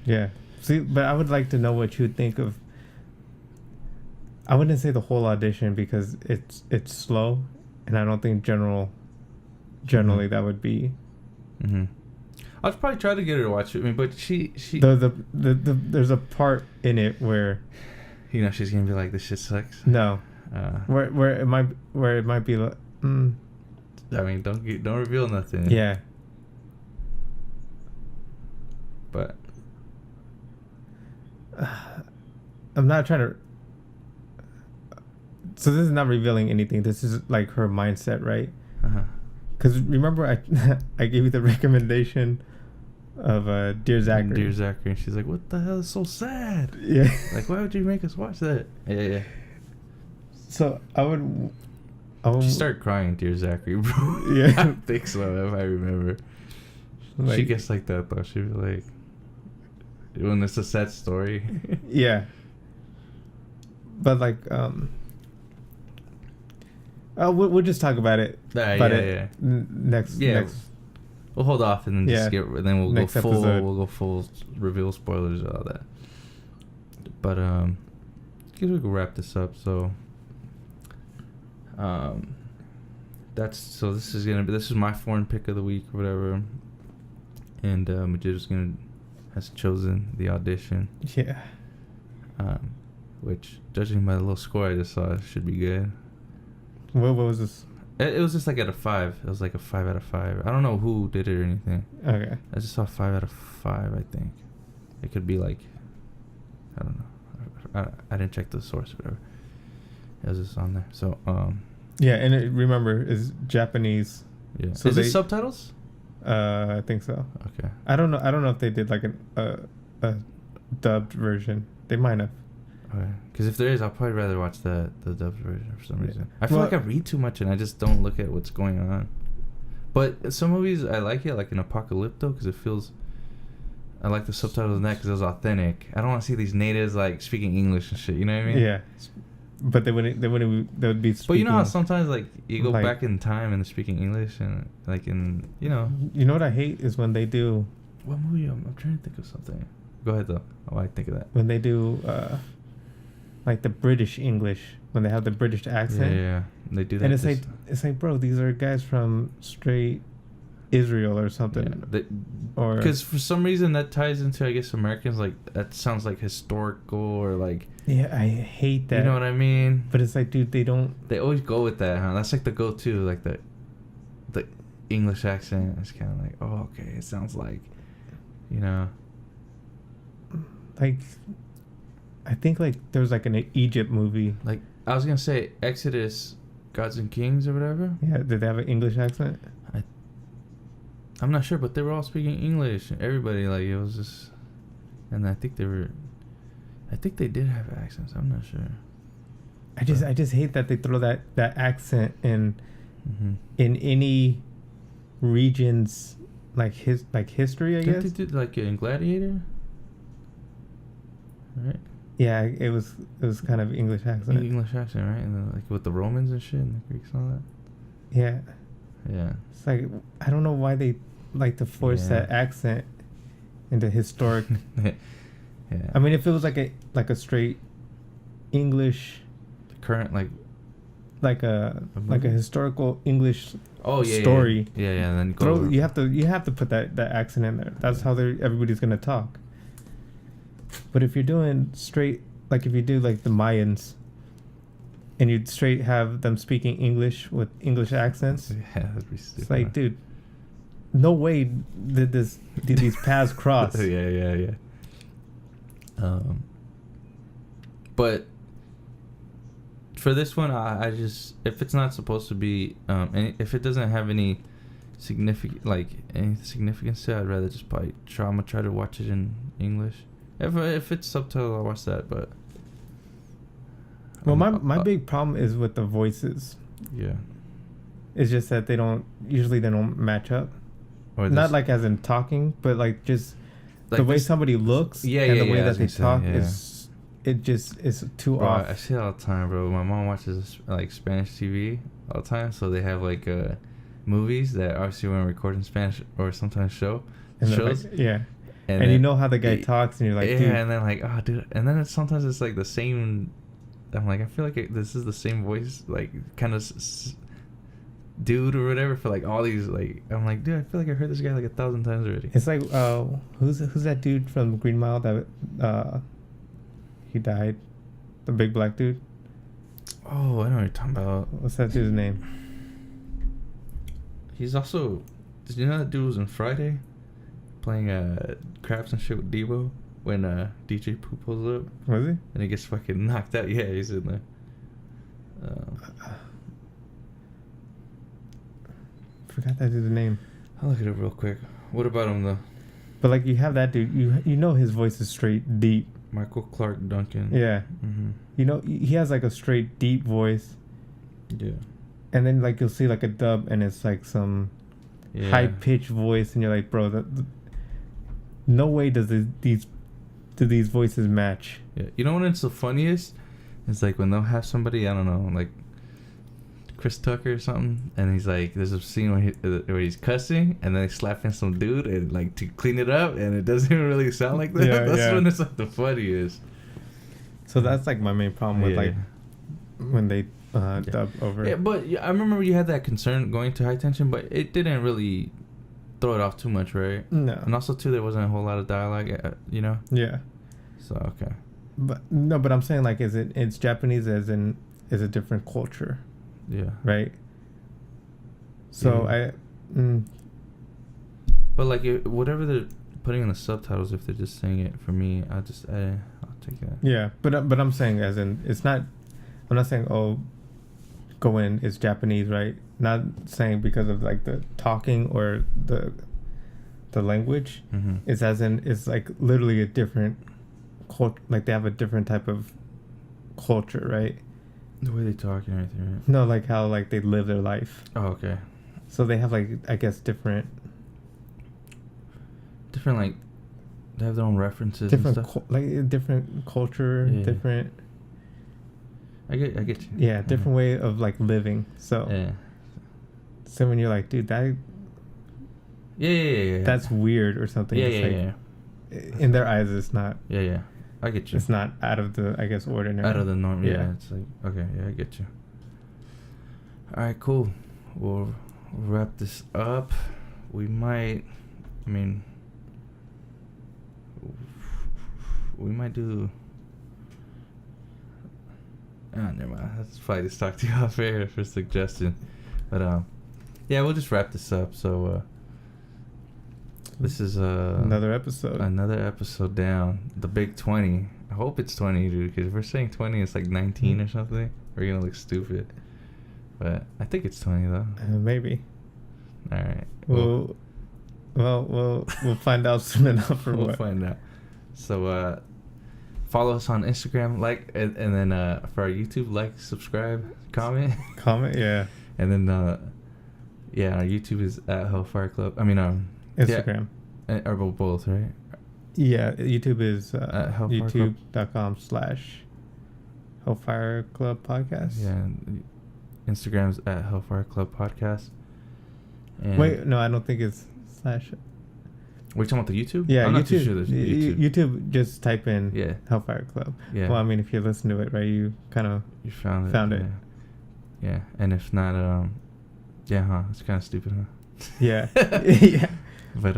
Yeah. See, but I would like to know what you think of. I wouldn't say the whole audition because it's slow, and I don't think generally that would be. Mm-hmm. I'll probably try to get her to watch it. I mean, but she there's a part in it where, she's gonna be like, this shit sucks. No, where it might be like. I mean, don't reveal nothing. Yeah. But I'm not trying to. So this is not revealing anything. This is like her mindset, right? Because remember, I gave you the recommendation of Dear Zachary. Dear Zachary, and she's like, "What the hell is so sad?" Yeah. Like, why would you make us watch that? Yeah. So I would. She started crying, Dear Zachary, bro. Yeah. I think so, if I remember. She gets like that though. She'd be like, when it's a sad story. Yeah. But like, we'll just talk about it. Next. We'll hold off and then then we'll go full. Episode. We'll go full reveal spoilers and all that. But I guess we can wrap this up. So this is my foreign pick of the week or whatever. And Majid has chosen The Audition. Yeah. Which, judging by the little score I just saw, should be good. What was this? It was just like at a 5. It was like a 5 out of 5. I don't know who did it or anything. Okay. I just saw 5 out of 5, I think. It could be like, I don't know. I didn't check the source or whatever. It was just on there. So, yeah, and remember, it's Japanese. Yeah. So is it subtitles? I think so. Okay. I don't know if they did like a dubbed version. They might have. Okay. Because if there is, I'll probably rather watch the dubbed version for some reason. I feel like I read too much and I just don't look at what's going on. But some movies I like it, like in Apocalypto, because it feels. I like the subtitles in that because it was authentic. I don't want to see these natives like speaking English and shit. You know what I mean? Yeah. But they would be speaking. But you know how sometimes like you go back in time and they're speaking English and like in You know what I hate is when they do. What movie? I'm trying to think of something. Go ahead though. Oh, I think of that. When they do like the British English, when they have the British accent. Yeah. They do that. And it's like, bro, these are guys from straight Israel or something. Yeah, or because for some reason that ties into, I guess, Americans, like that sounds like historical or like. Yeah, I hate that. You know what I mean? But it's like, dude, they always go with that, huh? That's like the go-to, like the English accent. It's kind of like, oh, okay, it sounds like, you know. Like, I think like there was like an Egypt movie. Like I was gonna say Exodus, Gods and Kings or whatever. Yeah, did they have an English accent? I'm not sure, but they were all speaking English. Everybody, like, it was just, and I think they did have accents. I'm not sure. I just hate that they throw that accent in any region's history. I guess they did like in Gladiator, right? Yeah, it was kind of English accent. English accent, right? And then, like with the Romans and shit, and the Greeks and all that. Yeah. Yeah. It's like, I don't know why they like to force that accent into historic. Yeah. I mean, if it was like a straight English, current like a historical English story. Yeah. And then you have to put that accent in there. That's how everybody's gonna talk. But if you're doing straight, like if you do like the Mayans, and you'd straight have them speaking English with English accents, that'd be stupid. It's like, dude, no way did these paths cross. Yeah. But for this one, I just, if it's not supposed to be, and if it doesn't have any significance to it, I'd rather just probably I'm gonna try to watch it in English. If it's subtitled, I'll watch that. But well, my big problem is with the voices. Yeah. It's just that they don't match up. Or not like as in talking, but like just like the way somebody looks and the way that they talk is too off. I see it all the time, bro. My mom watches like Spanish TV all the time, so they have like movies that obviously when recording Spanish or sometimes shows. Like, and you know how the guy talks, and you're like, dude. And then like, oh, dude, and then sometimes it's like the same. I'm like, I feel like this is the same voice, like kind of dude or whatever for like all these like. I'm like, dude, I feel like I heard this guy like 1,000 times already. It's like, who's that dude from Green Mile that he died, the big black dude? Oh, I know what you're talking about. What's that dude's name? He's also. Did you know that dude was in Friday, playing craps and shit with Debo when DJ Pooh pulls up? Was he? And he gets fucking knocked out. Yeah, he's in there. Forgot that dude's name. I'll look it up real quick. What about him though? But like you have that dude, you know his voice is straight deep. Michael Clark Duncan. Yeah. Mm-hmm. You know he has like a straight deep voice. Yeah. And then like you'll see like a dub and it's like some high pitched voice and you're like, bro, no way does these do these voices match? Yeah. You know when it's the funniest? It's like when they'll have somebody, I don't know, like Chris Tucker or something, and he's like, there's a scene where he's cussing, and then they slap in some dude and like to clean it up, and it doesn't even really sound like that. Yeah, That's when it's like the funniest. So that's like my main problem with like when they dub over. Yeah, but I remember you had that concern going to high tension, but it didn't really throw it off too much, right? No. And also too, there wasn't a whole lot of dialogue, you know. Yeah. So okay. But no, but I'm saying like, it's Japanese as in is a different culture. Yeah. Right. So But like whatever they're putting in the subtitles, if they're just saying it, for me, I'll take that. Yeah, but I'm saying as in it's not. I'm not saying go in is Japanese, right? Not saying because of like the talking or the language. Mm-hmm. It's as in it's like literally a different culture. Like they have a different type of culture, right? The way they talk and everything, right? No, like how like they live their life. Oh, okay. So they have like, I guess, different like they have their own references and stuff. like a different culture, different. I get you. Yeah, different way of like living. So. Yeah. So when you're like, dude, that. Yeah. That's weird or something. Yeah. In their eyes, it's not. Yeah. I get you. It's not out of the, I guess, ordinary. Out of the norm. Yeah. It's like, okay. Yeah, I get you. All right, cool. We'll wrap this up. We might do. Never mind. Let's probably just talk to you off air for a suggestion. But yeah, we'll just wrap this up. So this is another episode. Another episode down. The big 20. I hope it's 20, dude. Because if we're saying 20, it's like 19 or something. We're gonna look stupid. But I think it's 20 though. Maybe. All right. We'll find out soon enough. We'll find out. So follow us on Instagram, and then for our YouTube, like, subscribe, comment. Yeah. And then our YouTube is at HellFire Club. Instagram. Yeah, or both, right? Yeah, YouTube is at youtube.com/HellFire Club Podcast. Yeah, and Instagram's at HellFire Club Podcast. And wait, no, I don't think it's /. We're talking about the YouTube? Yeah, I'm YouTube. not too sure there's YouTube. YouTube, just type in HellFire Club. Yeah. Well, if you listen to it, right, you kind of found it. Yeah, and if not, it's kind of stupid, huh? Yeah. Yeah. But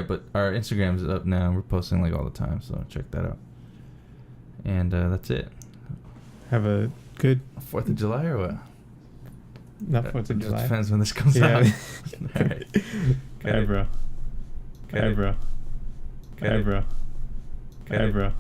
but our Instagram's up now. We're posting like all the time, so check that out. And that's it. Have a good 4th of July or what? Not 4th of July. It depends when this comes out. All right. Bye, bro. Bye, bro. Bye, bro. Bye, bro.